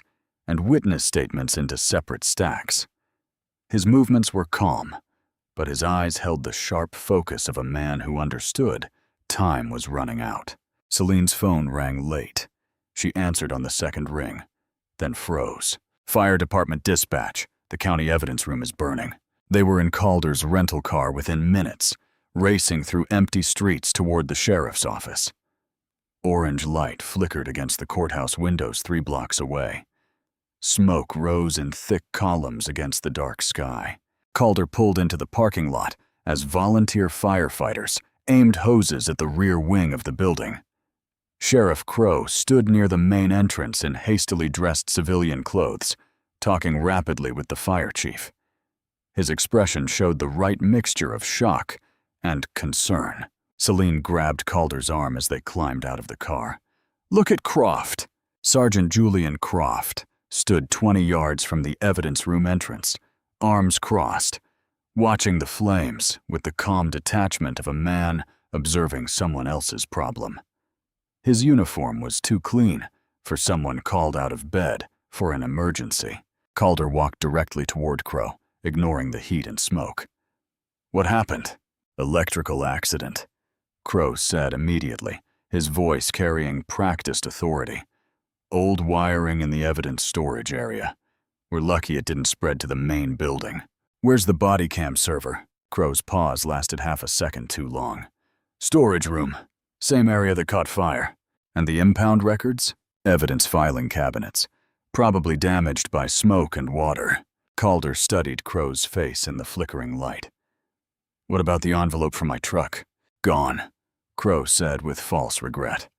A: and witness statements into separate stacks. His movements were calm, but his eyes held the sharp focus of a man who understood time was running out. Celine's phone rang late. She answered on the second ring, then froze. "Fire department dispatch. The county evidence room is burning." They were in Calder's rental car within minutes, racing through empty streets toward the sheriff's office. Orange light flickered against the courthouse windows 3 blocks away. Smoke rose in thick columns against the dark sky. Calder pulled into the parking lot as volunteer firefighters aimed hoses at the rear wing of the building. Sheriff Crow stood near the main entrance in hastily dressed civilian clothes, talking rapidly with the fire chief. His expression showed the right mixture of shock and concern. Celine grabbed Calder's arm as they climbed out of the car. "Look at Croft." Sergeant Julian Croft stood 20 yards from the evidence room entrance, arms crossed, watching the flames with the calm detachment of a man observing someone else's problem. His uniform was too clean for someone called out of bed for an emergency. Calder walked directly toward Crow, ignoring the heat and smoke. "What happened?" "Electrical accident," Crow said immediately, his voice carrying practiced authority. "Old wiring in the evidence storage area. We're lucky it didn't spread to the main building." "Where's the body cam server?" Crow's pause lasted half a second too long. "Storage room. Same area that caught fire." "And the impound records?" evidence filing cabinets, probably damaged by smoke and water. Calder studied Crow's face in the flickering light. What about the envelope from my truck? Gone, Crow said with false regret.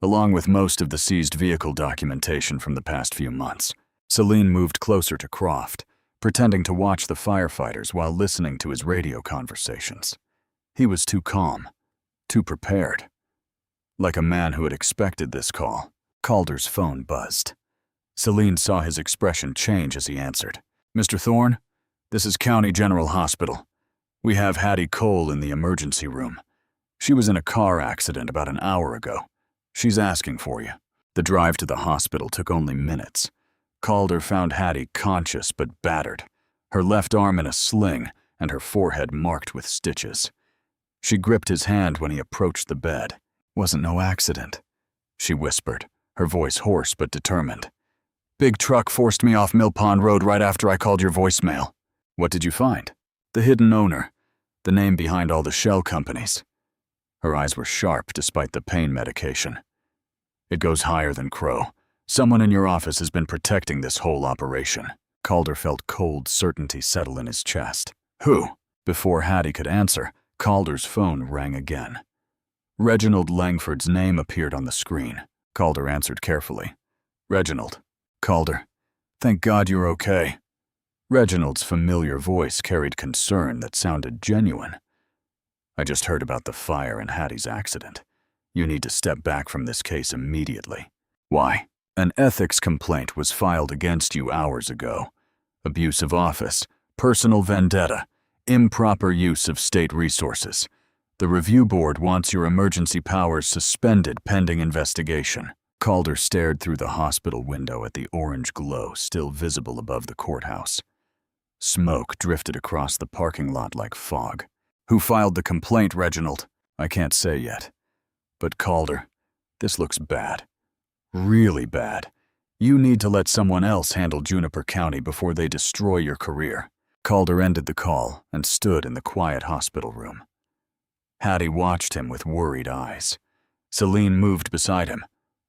A: Along with most of the seized vehicle documentation from the past few months. Celine moved closer to Croft, pretending to watch the firefighters while listening to his radio conversations. He was too calm, too prepared. Like a man who had expected this call, Calder's phone buzzed. Celine saw his expression change as he answered. Mr. Thorne, this is County General Hospital. We have Hattie Cole in the emergency room. She was in a car accident about an hour ago. She's asking for you. The drive to the hospital took only minutes. Calder found Hattie conscious but battered, her left arm in a sling and her forehead marked with stitches. She gripped his hand when he approached the bed. Wasn't no accident, she whispered, her voice hoarse but determined. Big truck forced me off Mill Pond Road right after I called your voicemail. What did you find? The hidden owner, the name behind all the shell companies. Her eyes were sharp despite the pain medication. It goes higher than Crow. Someone in your office has been protecting this whole operation. Calder felt cold certainty settle in his chest. Who? Before Hattie could answer, Calder's phone rang again. Reginald Langford's name appeared on the screen. Calder answered carefully. Reginald. Calder. Thank God you're okay. Reginald's familiar voice carried concern that sounded genuine. I just heard about the fire and Hattie's accident. You need to step back from this case immediately. Why? An ethics complaint was filed against you hours ago. Abuse of office, personal vendetta, improper use of state resources. The review board wants your emergency powers suspended pending investigation. Calder stared through the hospital window at the orange glow still visible above the courthouse. Smoke drifted across the parking lot like fog. Who filed the complaint, Reginald? I can't say yet. But Calder, this looks bad. Really bad. You need to let someone else handle Juniper County before they destroy your career. Calder ended the call and stood in the quiet hospital room. Hattie watched him with worried eyes. Celine moved beside him,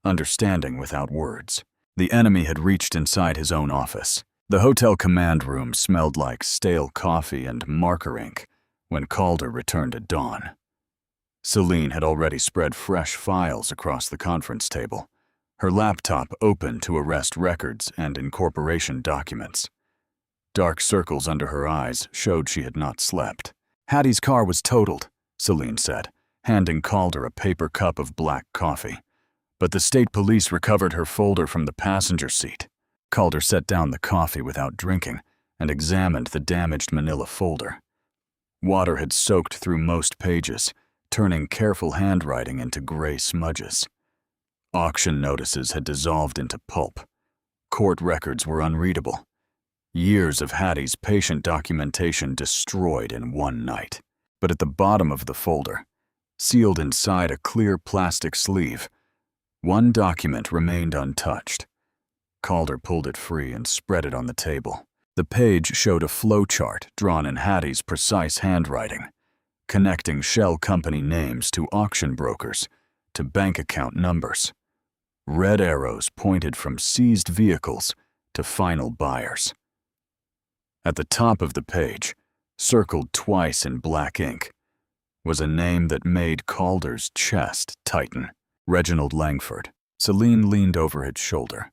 A: understanding without words. The enemy had reached inside his own office. The hotel command room smelled like stale coffee and marker ink when Calder returned at dawn. Celine had already spread fresh files across the conference table, her laptop open to arrest records and incorporation documents. Dark circles under her eyes showed she had not slept. Hattie's car was totaled, Celine said, handing Calder a paper cup of black coffee. But the state police recovered her folder from the passenger seat. Calder set down the coffee without drinking and examined the damaged manila folder. Water had soaked through most pages, turning careful handwriting into gray smudges. Auction notices had dissolved into pulp. Court records were unreadable. Years of Hattie's patient documentation destroyed in one night. But at the bottom of the folder, sealed inside a clear plastic sleeve, one document remained untouched. Calder pulled it free and spread it on the table. The page showed a flowchart drawn in Hattie's precise handwriting, connecting shell company names to auction brokers, to bank account numbers. Red arrows pointed from seized vehicles to final buyers. At the top of the page, circled twice in black ink, was a name that made Calder's chest tighten. Reginald Langford. Celine leaned over his shoulder.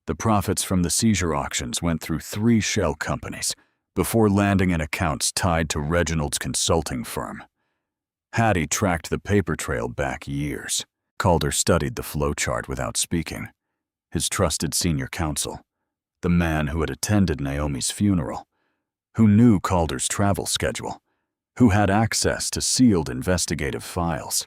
A: The profits from the seizure auctions went through 3 shell companies before landing in accounts tied to Reginald's consulting firm. Hattie tracked the paper trail back years. Calder studied the flowchart without speaking. His trusted senior counsel, the man who had attended Naomi's funeral, who knew Calder's travel schedule, who had access to sealed investigative files.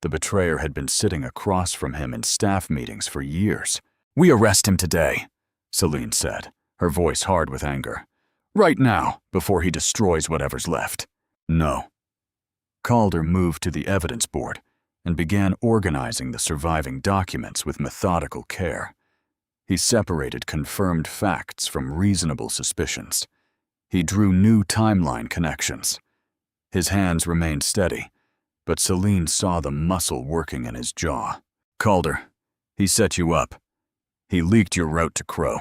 A: The betrayer had been sitting across from him in staff meetings for years. We arrest him today, Celine said, her voice hard with anger. Right now, before he destroys whatever's left. No. Calder moved to the evidence board and began organizing the surviving documents with methodical care. He separated confirmed facts from reasonable suspicions. He drew new timeline connections. His hands remained steady, but Celine saw the muscle working in his jaw. Calder, He set you up. He leaked your route to Crow.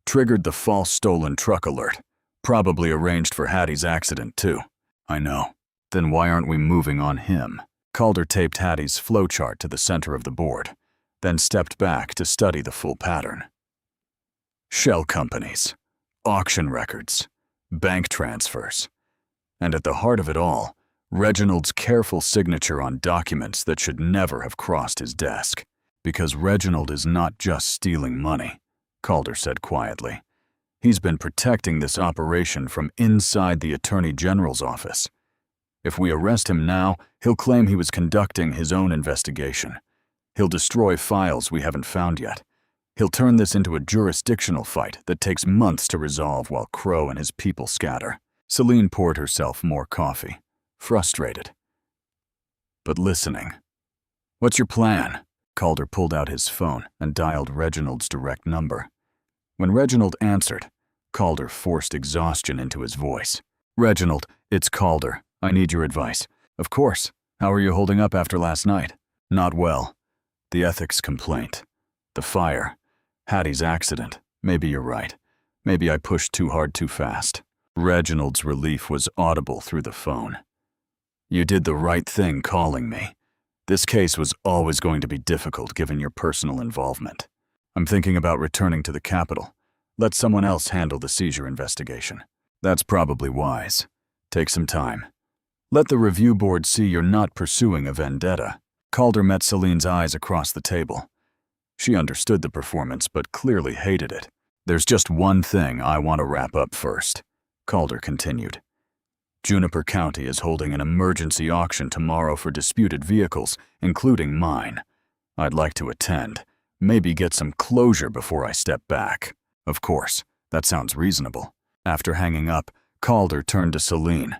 A: Triggered the false stolen truck alert. Probably arranged for Hattie's accident, too. I know. Then why aren't we moving on him? Calder taped Hattie's flowchart to the center of the board, then stepped back to study the full pattern. Shell companies, auction records, bank transfers, and at the heart of it all, Reginald's careful signature on documents that should never have crossed his desk. Because Reginald is not just stealing money, Calder said quietly. He's been protecting this operation from inside the Attorney General's office. If we arrest him now, he'll claim he was conducting his own investigation. He'll destroy files we haven't found yet. He'll turn this into a jurisdictional fight that takes months to resolve while Crow and his people scatter. Celine poured herself more coffee, frustrated, but listening. What's your plan? Calder pulled out his phone and dialed Reginald's direct number. When Reginald answered, Calder forced exhaustion into his voice. Reginald, it's Calder. I need your advice. Of course. How are you holding up after last night? Not well. The ethics complaint. The fire. Hattie's accident. Maybe you're right. Maybe I pushed too hard too fast. Reginald's relief was audible through the phone. You did the right thing calling me. This case was always going to be difficult given your personal involvement. I'm thinking about returning to the capital. Let someone else handle the seizure investigation. That's probably wise. Take some time. Let the review board see you're not pursuing a vendetta. Calder met Celine's eyes across the table. She understood the performance but clearly hated it. There's just one thing I want to wrap up first, Calder continued. Juniper County is holding an emergency auction tomorrow for disputed vehicles, including mine. I'd like to attend, maybe get some closure before I step back. Of course, that sounds reasonable. After hanging up, Calder turned to Celine.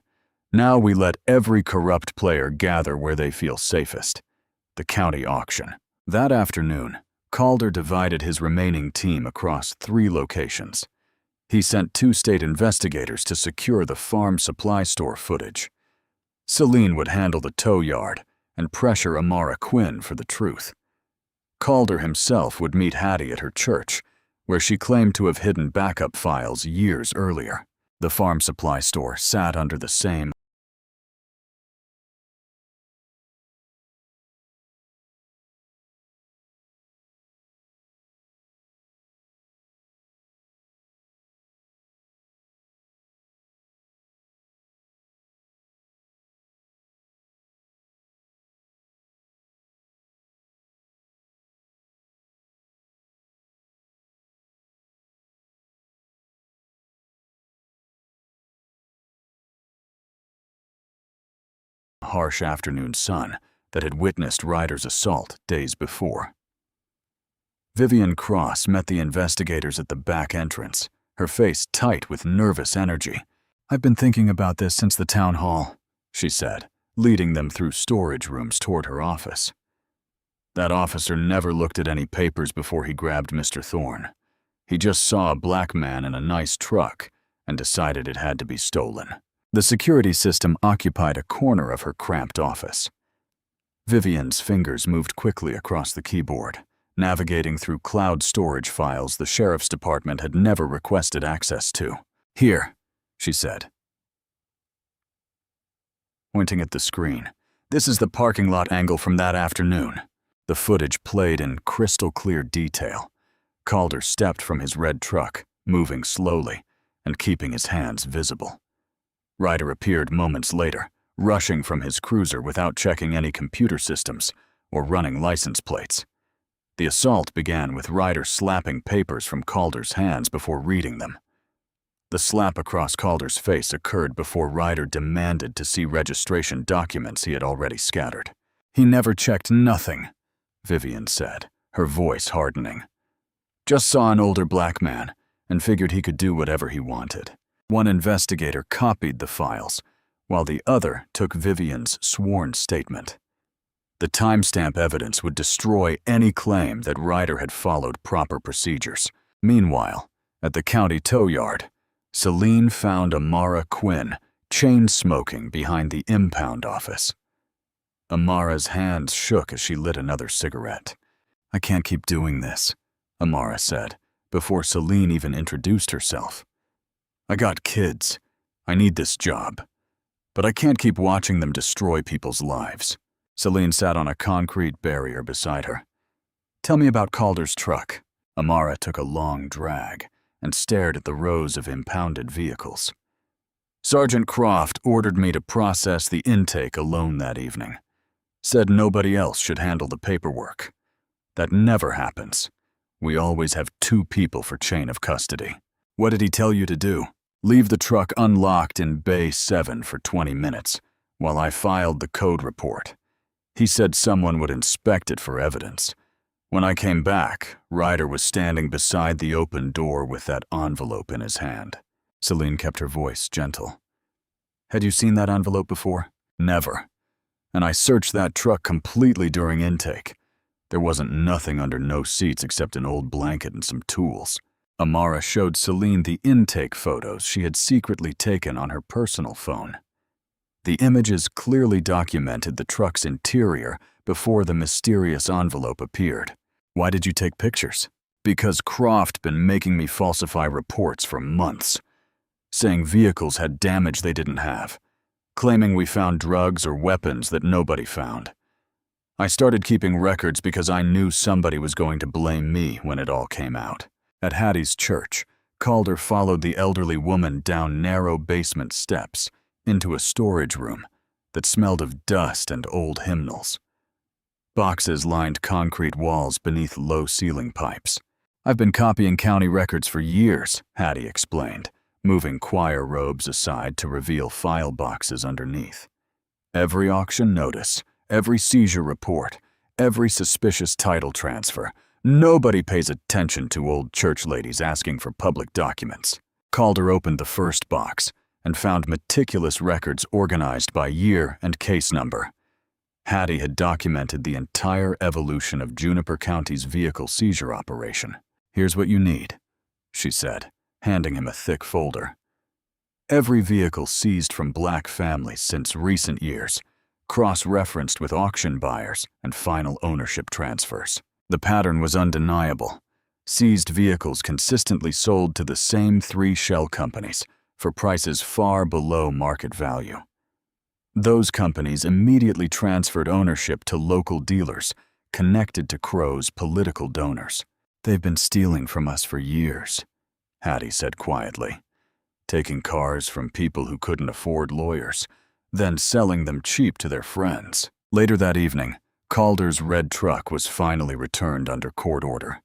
A: Now we let every corrupt player gather where they feel safest. The county auction. That afternoon, Calder divided his remaining team across 3 locations. He sent 2 state investigators to secure the farm supply store footage. Celine would handle the tow yard and pressure Amara Quinn for the truth. Calder himself would meet Hattie at her church, where she claimed to have hidden backup files years earlier. The farm supply store sat under the same harsh afternoon sun that had witnessed Ryder's assault days before. Vivian Cross met the investigators at the back entrance, her face tight with nervous energy. I've been thinking about this since the town hall, she said, leading them through storage rooms toward her office. That officer never looked at any papers before he grabbed Mr. Thorne. He just saw a black man in a nice truck and decided it had to be stolen. The security system occupied a corner of her cramped office. Vivian's fingers moved quickly across the keyboard, navigating through cloud storage files the sheriff's department had never requested access to. Here, she said, pointing at the screen. This is the parking lot angle from that afternoon. The footage played in crystal clear detail. Calder stepped from his red truck, moving slowly and keeping his hands visible. Ryder appeared moments later, rushing from his cruiser without checking any computer systems or running license plates. The assault began with Ryder slapping papers from Calder's hands before reading them. The slap across Calder's face occurred before Ryder demanded to see registration documents he had already scattered. He never checked nothing, Vivian said, her voice hardening. Just saw an older black man and figured he could do whatever he wanted. One investigator copied the files, while the other took Vivian's sworn statement. The timestamp evidence would destroy any claim that Ryder had followed proper procedures. Meanwhile, at the county tow yard, Celine found Amara Quinn chain-smoking behind the impound office. Amara's hands shook as she lit another cigarette. I can't keep doing this, Amara said, before Celine even introduced herself. I got kids. I need this job. But I can't keep watching them destroy people's lives. Celine sat on a concrete barrier beside her. Tell me about Calder's truck. Amara took a long drag and stared at the rows of impounded vehicles. Sergeant Croft ordered me to process the intake alone that evening. Said nobody else should handle the paperwork. That never happens. We always have 2 people for chain of custody. What did he tell you to do? Leave the truck unlocked in Bay 7 for 20 minutes while I filed the code report. He said someone would inspect it for evidence. When I came back, Ryder was standing beside the open door with that envelope in his hand. Celine kept her voice gentle. Had you seen that envelope before? Never. And I searched that truck completely during intake. There wasn't nothing under no seats except an old blanket and some tools. Amara showed Celine the intake photos she had secretly taken on her personal phone. The images clearly documented the truck's interior before the mysterious envelope appeared. Why did you take pictures? Because Croft been making me falsify reports for months, saying vehicles had damage they didn't have, claiming we found drugs or weapons that nobody found. I started keeping records because I knew somebody was going to blame me when it all came out. At Hattie's church, Calder followed the elderly woman down narrow basement steps into a storage room that smelled of dust and old hymnals. Boxes lined concrete walls beneath low ceiling pipes. I've been copying county records for years, Hattie explained, moving choir robes aside to reveal file boxes underneath. Every auction notice, every seizure report, every suspicious title transfer. Nobody pays attention to old church ladies asking for public documents. Calder opened the first box and found meticulous records organized by year and case number. Hattie had documented the entire evolution of Juniper County's vehicle seizure operation. Here's what you need, she said, handing him a thick folder. Every vehicle seized from black families since recent years, cross-referenced with auction buyers and final ownership transfers. The pattern was undeniable. Seized vehicles consistently sold to the same 3 shell companies for prices far below market value. Those companies immediately transferred ownership to local dealers connected to Crow's political donors. They've been stealing from us for years, Hattie said quietly, taking cars from people who couldn't afford lawyers, then selling them cheap to their friends. Later that evening, Calder's red truck was finally returned under court order.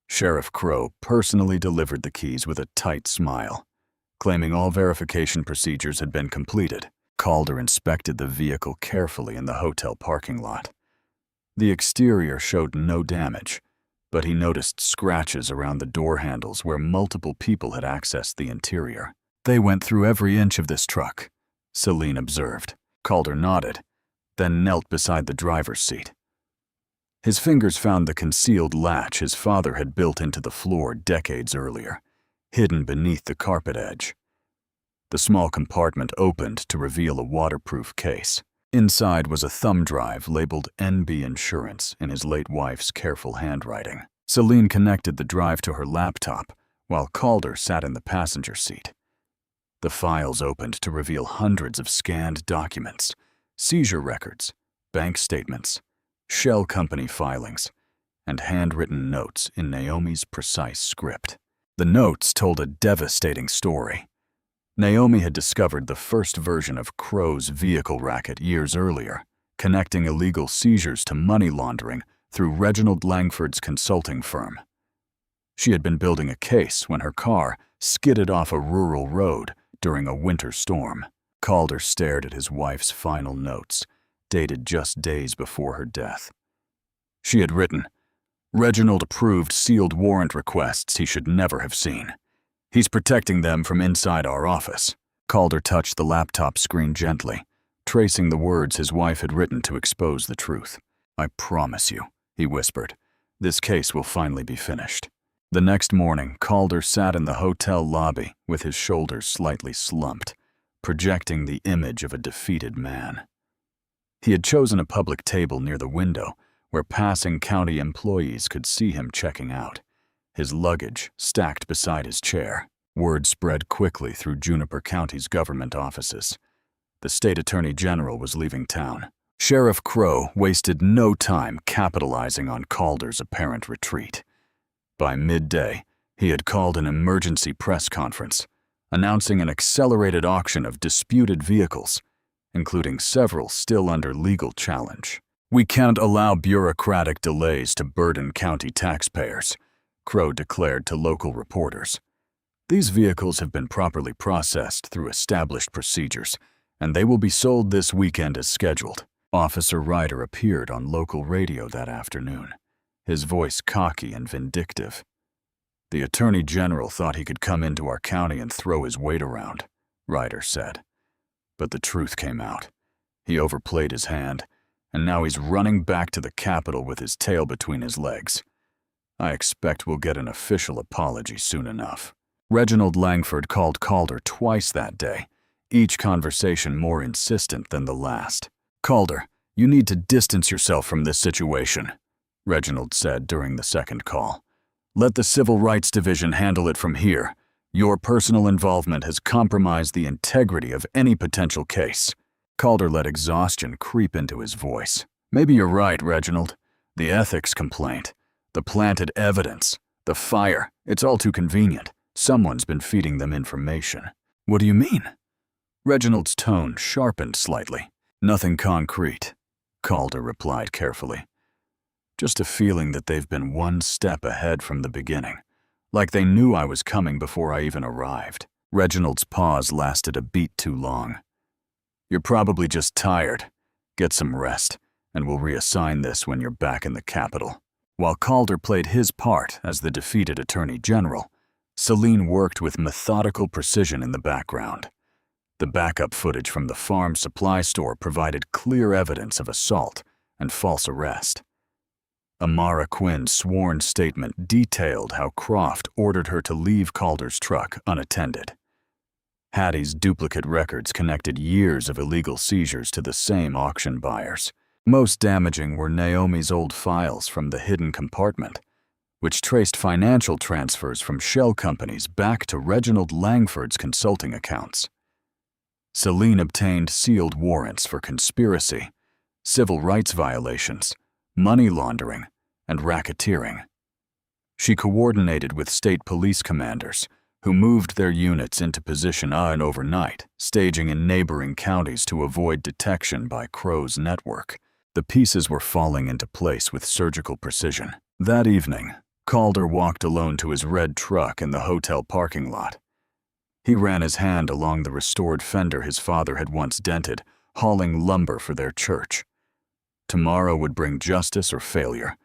A: Sheriff Crow personally delivered the keys with a tight smile, claiming all verification procedures had been completed. Calder inspected the vehicle carefully in the hotel parking lot. The exterior showed no damage, but he noticed scratches around the door handles where multiple people had accessed the interior. They went through every inch of this truck, Celine observed. Calder nodded, then knelt beside the driver's seat. His fingers found the concealed latch his father had built into the floor decades earlier, hidden beneath the carpet edge. The small compartment opened to reveal a waterproof case. Inside was a thumb drive labeled NB Insurance in his late wife's careful handwriting. Celine connected the drive to her laptop while Calder sat in the passenger seat. The files opened to reveal hundreds of scanned documents, seizure records, bank statements, shell company filings, and handwritten notes in Naomi's precise script. The notes told a devastating story. Naomi had discovered the first version of Crow's vehicle racket years earlier, connecting illegal seizures to money laundering through Reginald Langford's consulting firm. She had been building a case when her car skidded off a rural road during a winter storm. Calder stared at his wife's final notes, dated just days before her death. She had written, "Reginald approved sealed warrant requests he should never have seen. He's protecting them from inside our office." Calder touched the laptop screen gently, tracing the words his wife had written to expose the truth. "I promise you," he whispered, "this case will finally be finished." The next morning, Calder sat in the hotel lobby with his shoulders slightly slumped, projecting the image of a defeated man. He had chosen a public table near the window where passing county employees could see him checking out, his luggage stacked beside his chair. Word spread quickly through Juniper County's government offices. The state attorney general was leaving town. Sheriff Crow wasted no time capitalizing on Calder's apparent retreat. By midday, he had called an emergency press conference, announcing an accelerated auction of disputed vehicles, including several still under legal challenge. "We can't allow bureaucratic delays to burden county taxpayers," Crow declared to local reporters. "These vehicles have been properly processed through established procedures, and they will be sold this weekend as scheduled." Officer Ryder appeared on local radio that afternoon, his voice cocky and vindictive. "The Attorney General thought he could come into our county and throw his weight around," Ryder said. But the truth came out. He overplayed his hand, and now he's running back to the Capitol with his tail between his legs. I expect we'll get an official apology soon enough. Reginald Langford called Calder twice that day, each conversation more insistent than the last. "Calder, you need to distance yourself from this situation," Reginald said during the second call. "Let the Civil Rights Division handle it from here. Your personal involvement has compromised the integrity of any potential case." Calder let exhaustion creep into his voice. "Maybe you're right, Reginald. The ethics complaint, the planted evidence, the fire, it's all too convenient. Someone's been feeding them information." "What do you mean?" Reginald's tone sharpened slightly. "Nothing concrete," Calder replied carefully. "Just a feeling that they've been one step ahead from the beginning, like they knew I was coming before I even arrived." Reginald's pause lasted a beat too long. "You're probably just tired. Get some rest, and we'll reassign this when you're back in the Capitol." While Calder played his part as the defeated Attorney General, Celine worked with methodical precision in the background. The backup footage from the farm supply store provided clear evidence of assault and false arrest. Amara Quinn's sworn statement detailed how Croft ordered her to leave Calder's truck unattended. Hattie's duplicate records connected years of illegal seizures to the same auction buyers. Most damaging were Naomi's old files from the hidden compartment, which traced financial transfers from shell companies back to Reginald Langford's consulting accounts. Celine obtained sealed warrants for conspiracy, civil rights violations, money laundering, and racketeering. She coordinated with state police commanders, who moved their units into position overnight, staging in neighboring counties to avoid detection by Crow's network. The pieces were falling into place with surgical precision. That evening, Calder walked alone to his red truck in the hotel parking lot. He ran his hand along the restored fender his father had once dented, hauling lumber for their church. Tomorrow would bring justice or failure,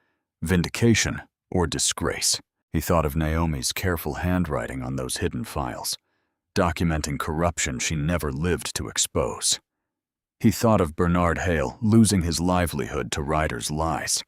A: vindication or disgrace. He thought of Naomi's careful handwriting on those hidden files, documenting corruption she never lived to expose. He thought of Bernard Hale losing his livelihood to Ryder's lies.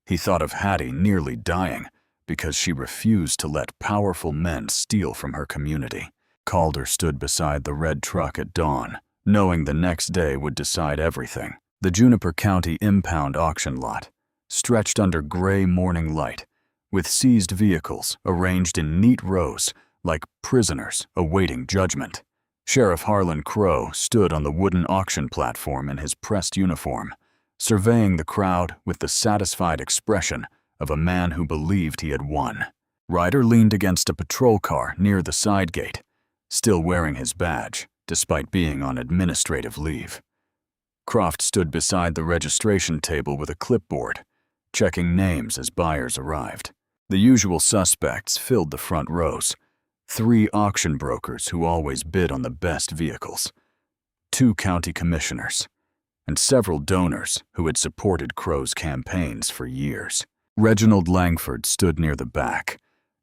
A: He thought of Hattie nearly dying because she refused to let powerful men steal from her community. Calder stood beside the red truck at dawn, knowing the next day would decide everything. The Juniper County impound auction lot stretched under gray morning light, with seized vehicles arranged in neat rows like prisoners awaiting judgment. Sheriff Harlan Crow stood on the wooden auction platform in his pressed uniform, surveying the crowd with the satisfied expression of a man who believed he had won. Ryder leaned against a patrol car near the side gate, still wearing his badge despite being on administrative leave. Croft stood beside the registration table with a clipboard, checking names as buyers arrived. The usual suspects filled the front rows: 3 auction brokers who always bid on the best vehicles, 2 county commissioners, and several donors who had supported Crow's campaigns for years. Reginald Langford stood near the back,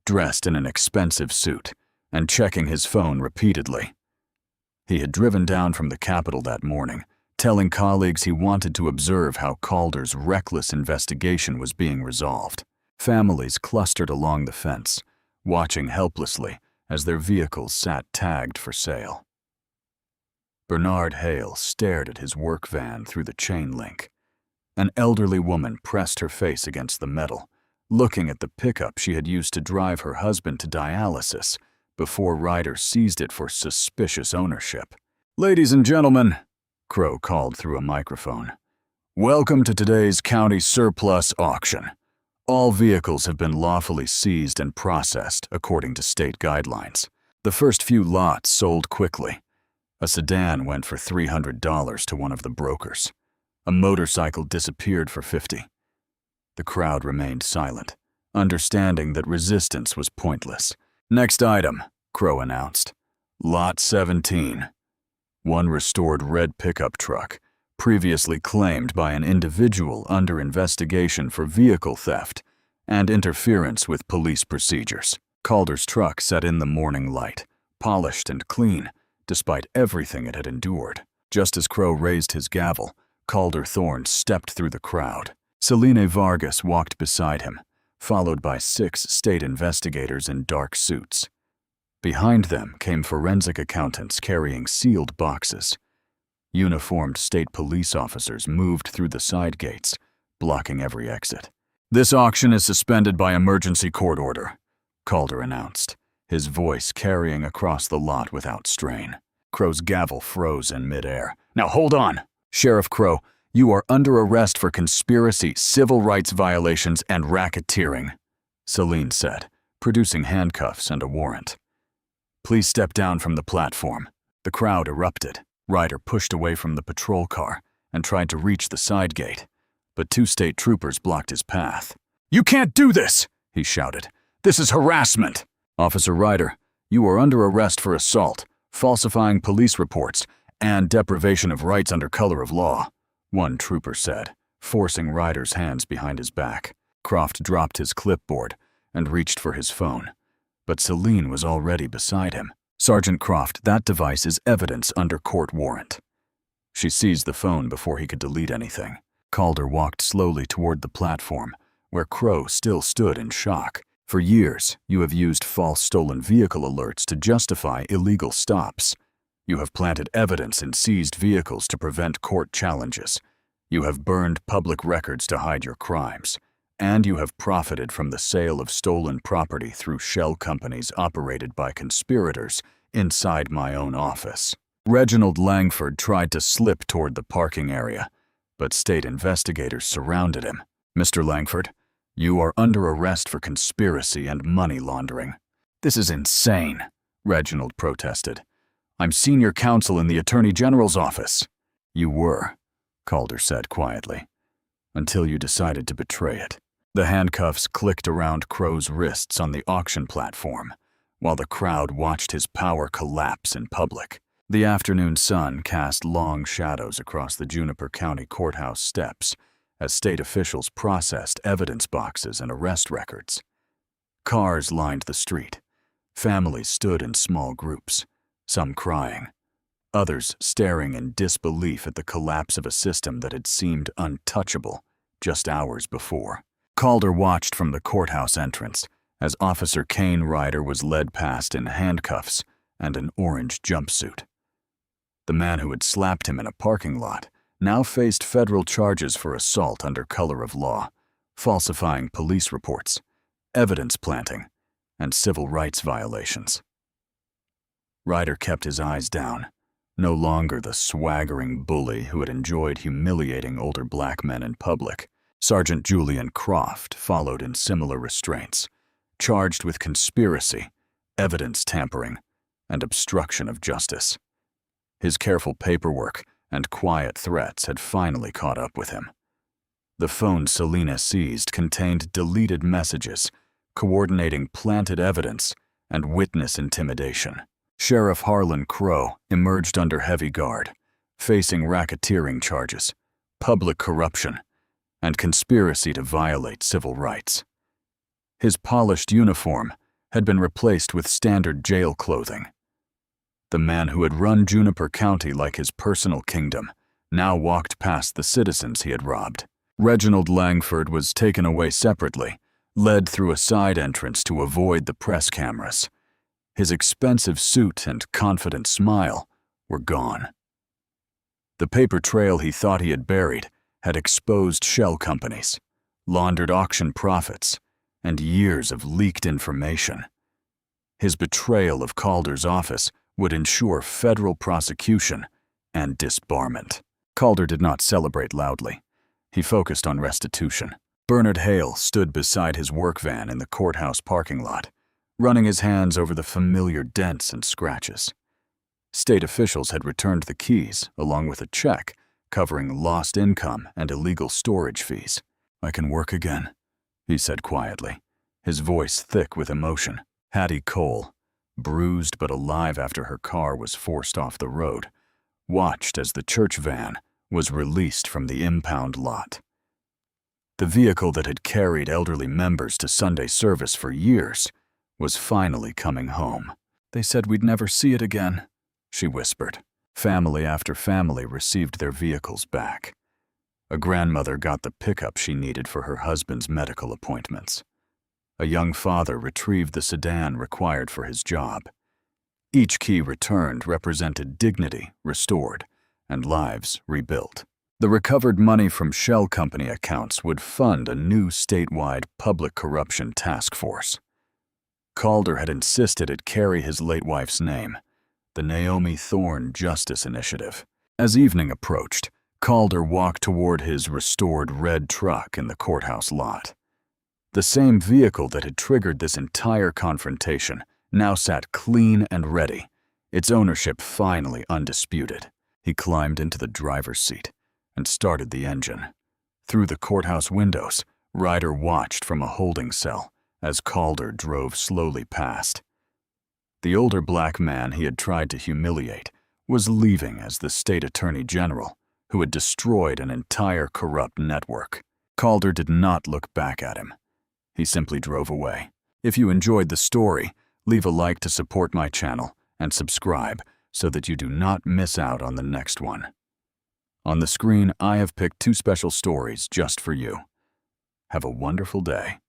A: dressed in an expensive suit and checking his phone repeatedly. He had driven down from the Capitol that morning, telling colleagues he wanted to observe how Calder's reckless investigation was being resolved. Families clustered along the fence, watching helplessly as their vehicles sat tagged for sale. Bernard Hale stared at his work van through the chain link. An elderly woman pressed her face against the metal, looking at the pickup she had used to drive her husband to dialysis before Ryder seized it for suspicious ownership. "Ladies and gentlemen," Crow called through a microphone, "welcome to today's county surplus auction. All vehicles have been lawfully seized and processed according to state guidelines. The first few lots sold quickly. A sedan went for $300 to one of the brokers. A motorcycle disappeared for $50. The crowd remained silent, understanding that resistance was pointless. "Next item," Crow announced. "Lot 17. One restored red pickup truck, previously claimed by an individual under investigation for vehicle theft and interference with police procedures." Calder's truck sat in the morning light, polished and clean, despite everything it had endured. Just as Crow raised his gavel, Calder Thorne stepped through the crowd. Selene Vargas walked beside him, followed by 6 state investigators in dark suits. Behind them came forensic accountants carrying sealed boxes. Uniformed state police officers moved through the side gates, blocking every exit. "This auction is suspended by emergency court order," Calder announced, his voice carrying across the lot without strain. Crow's gavel froze in midair. "Now hold on! Sheriff Crow, you are under arrest for conspiracy, civil rights violations, and racketeering," Selene said, producing handcuffs and a warrant. "Please step down from the platform." The crowd erupted. Ryder pushed away from the patrol car and tried to reach the side gate, but 2 state troopers blocked his path. "You can't do this!" he shouted. "This is harassment!" "Officer Ryder, you are under arrest for assault, falsifying police reports, and deprivation of rights under color of law," one trooper said, forcing Ryder's hands behind his back. Croft dropped his clipboard and reached for his phone, but Selene was already beside him. "Sergeant Croft, that device is evidence under court warrant." She seized the phone before he could delete anything. Calder walked slowly toward the platform, where Crow still stood in shock. "For years, you have used false stolen vehicle alerts to justify illegal stops. You have planted evidence in seized vehicles to prevent court challenges. You have burned public records to hide your crimes. And you have profited from the sale of stolen property through shell companies operated by conspirators inside my own office." Reginald Langford tried to slip toward the parking area, but state investigators surrounded him. "Mr. Langford, you are under arrest for conspiracy and money laundering." "This is insane," Reginald protested. "I'm senior counsel in the Attorney General's office." "You were," Calder said quietly, "until you decided to betray it." The handcuffs clicked around Crow's wrists on the auction platform, while the crowd watched his power collapse in public. The afternoon sun cast long shadows across the Juniper County Courthouse steps as state officials processed evidence boxes and arrest records. Cars lined the street. Families stood in small groups, some crying, others staring in disbelief at the collapse of a system that had seemed untouchable just hours before. Calder watched from the courthouse entrance as Officer Kane Ryder was led past in handcuffs and an orange jumpsuit. The man who had slapped him in a parking lot now faced federal charges for assault under color of law, falsifying police reports, evidence planting, and civil rights violations. Ryder kept his eyes down, no longer the swaggering bully who had enjoyed humiliating older black men in public. Sergeant Julian Croft followed in similar restraints, charged with conspiracy, evidence tampering, and obstruction of justice. His careful paperwork and quiet threats had finally caught up with him. The phone Selena seized contained deleted messages, coordinating planted evidence and witness intimidation. Sheriff Harlan Crow emerged under heavy guard, facing racketeering charges, public corruption, and conspiracy to violate civil rights. His polished uniform had been replaced with standard jail clothing. The man who had run Juniper County like his personal kingdom now walked past the citizens he had robbed. Reginald Langford was taken away separately, led through a side entrance to avoid the press cameras. His expensive suit and confident smile were gone. The paper trail he thought he had buried had exposed shell companies, laundered auction profits, and years of leaked information. His betrayal of Calder's office would ensure federal prosecution and disbarment. Calder did not celebrate loudly. He focused on restitution. Bernard Hale stood beside his work van in the courthouse parking lot, running his hands over the familiar dents and scratches. State officials had returned the keys, along with a check covering lost income and illegal storage fees. "I can work again," he said quietly, his voice thick with emotion. Hattie Cole, bruised but alive after her car was forced off the road, watched as the church van was released from the impound lot. The vehicle that had carried elderly members to Sunday service for years was finally coming home. "They said we'd never see it again," she whispered. Family after family received their vehicles back. A grandmother got the pickup she needed for her husband's medical appointments. A young father retrieved the sedan required for his job. Each key returned represented dignity restored and lives rebuilt. The recovered money from shell company accounts would fund a new statewide public corruption task force. Calder had insisted it carry his late wife's name, the Naomi Thorne Justice Initiative. As evening approached, Calder walked toward his restored red truck in the courthouse lot. The same vehicle that had triggered this entire confrontation now sat clean and ready, its ownership finally undisputed. He climbed into the driver's seat and started the engine. Through the courthouse windows, Ryder watched from a holding cell as Calder drove slowly past. The older black man he had tried to humiliate was leaving as the state attorney general who had destroyed an entire corrupt network. Calder did not look back at him. He simply drove away. If you enjoyed the story, leave a like to support my channel and subscribe so that you do not miss out on the next one. On the screen, I have picked 2 special stories just for you. Have a wonderful day.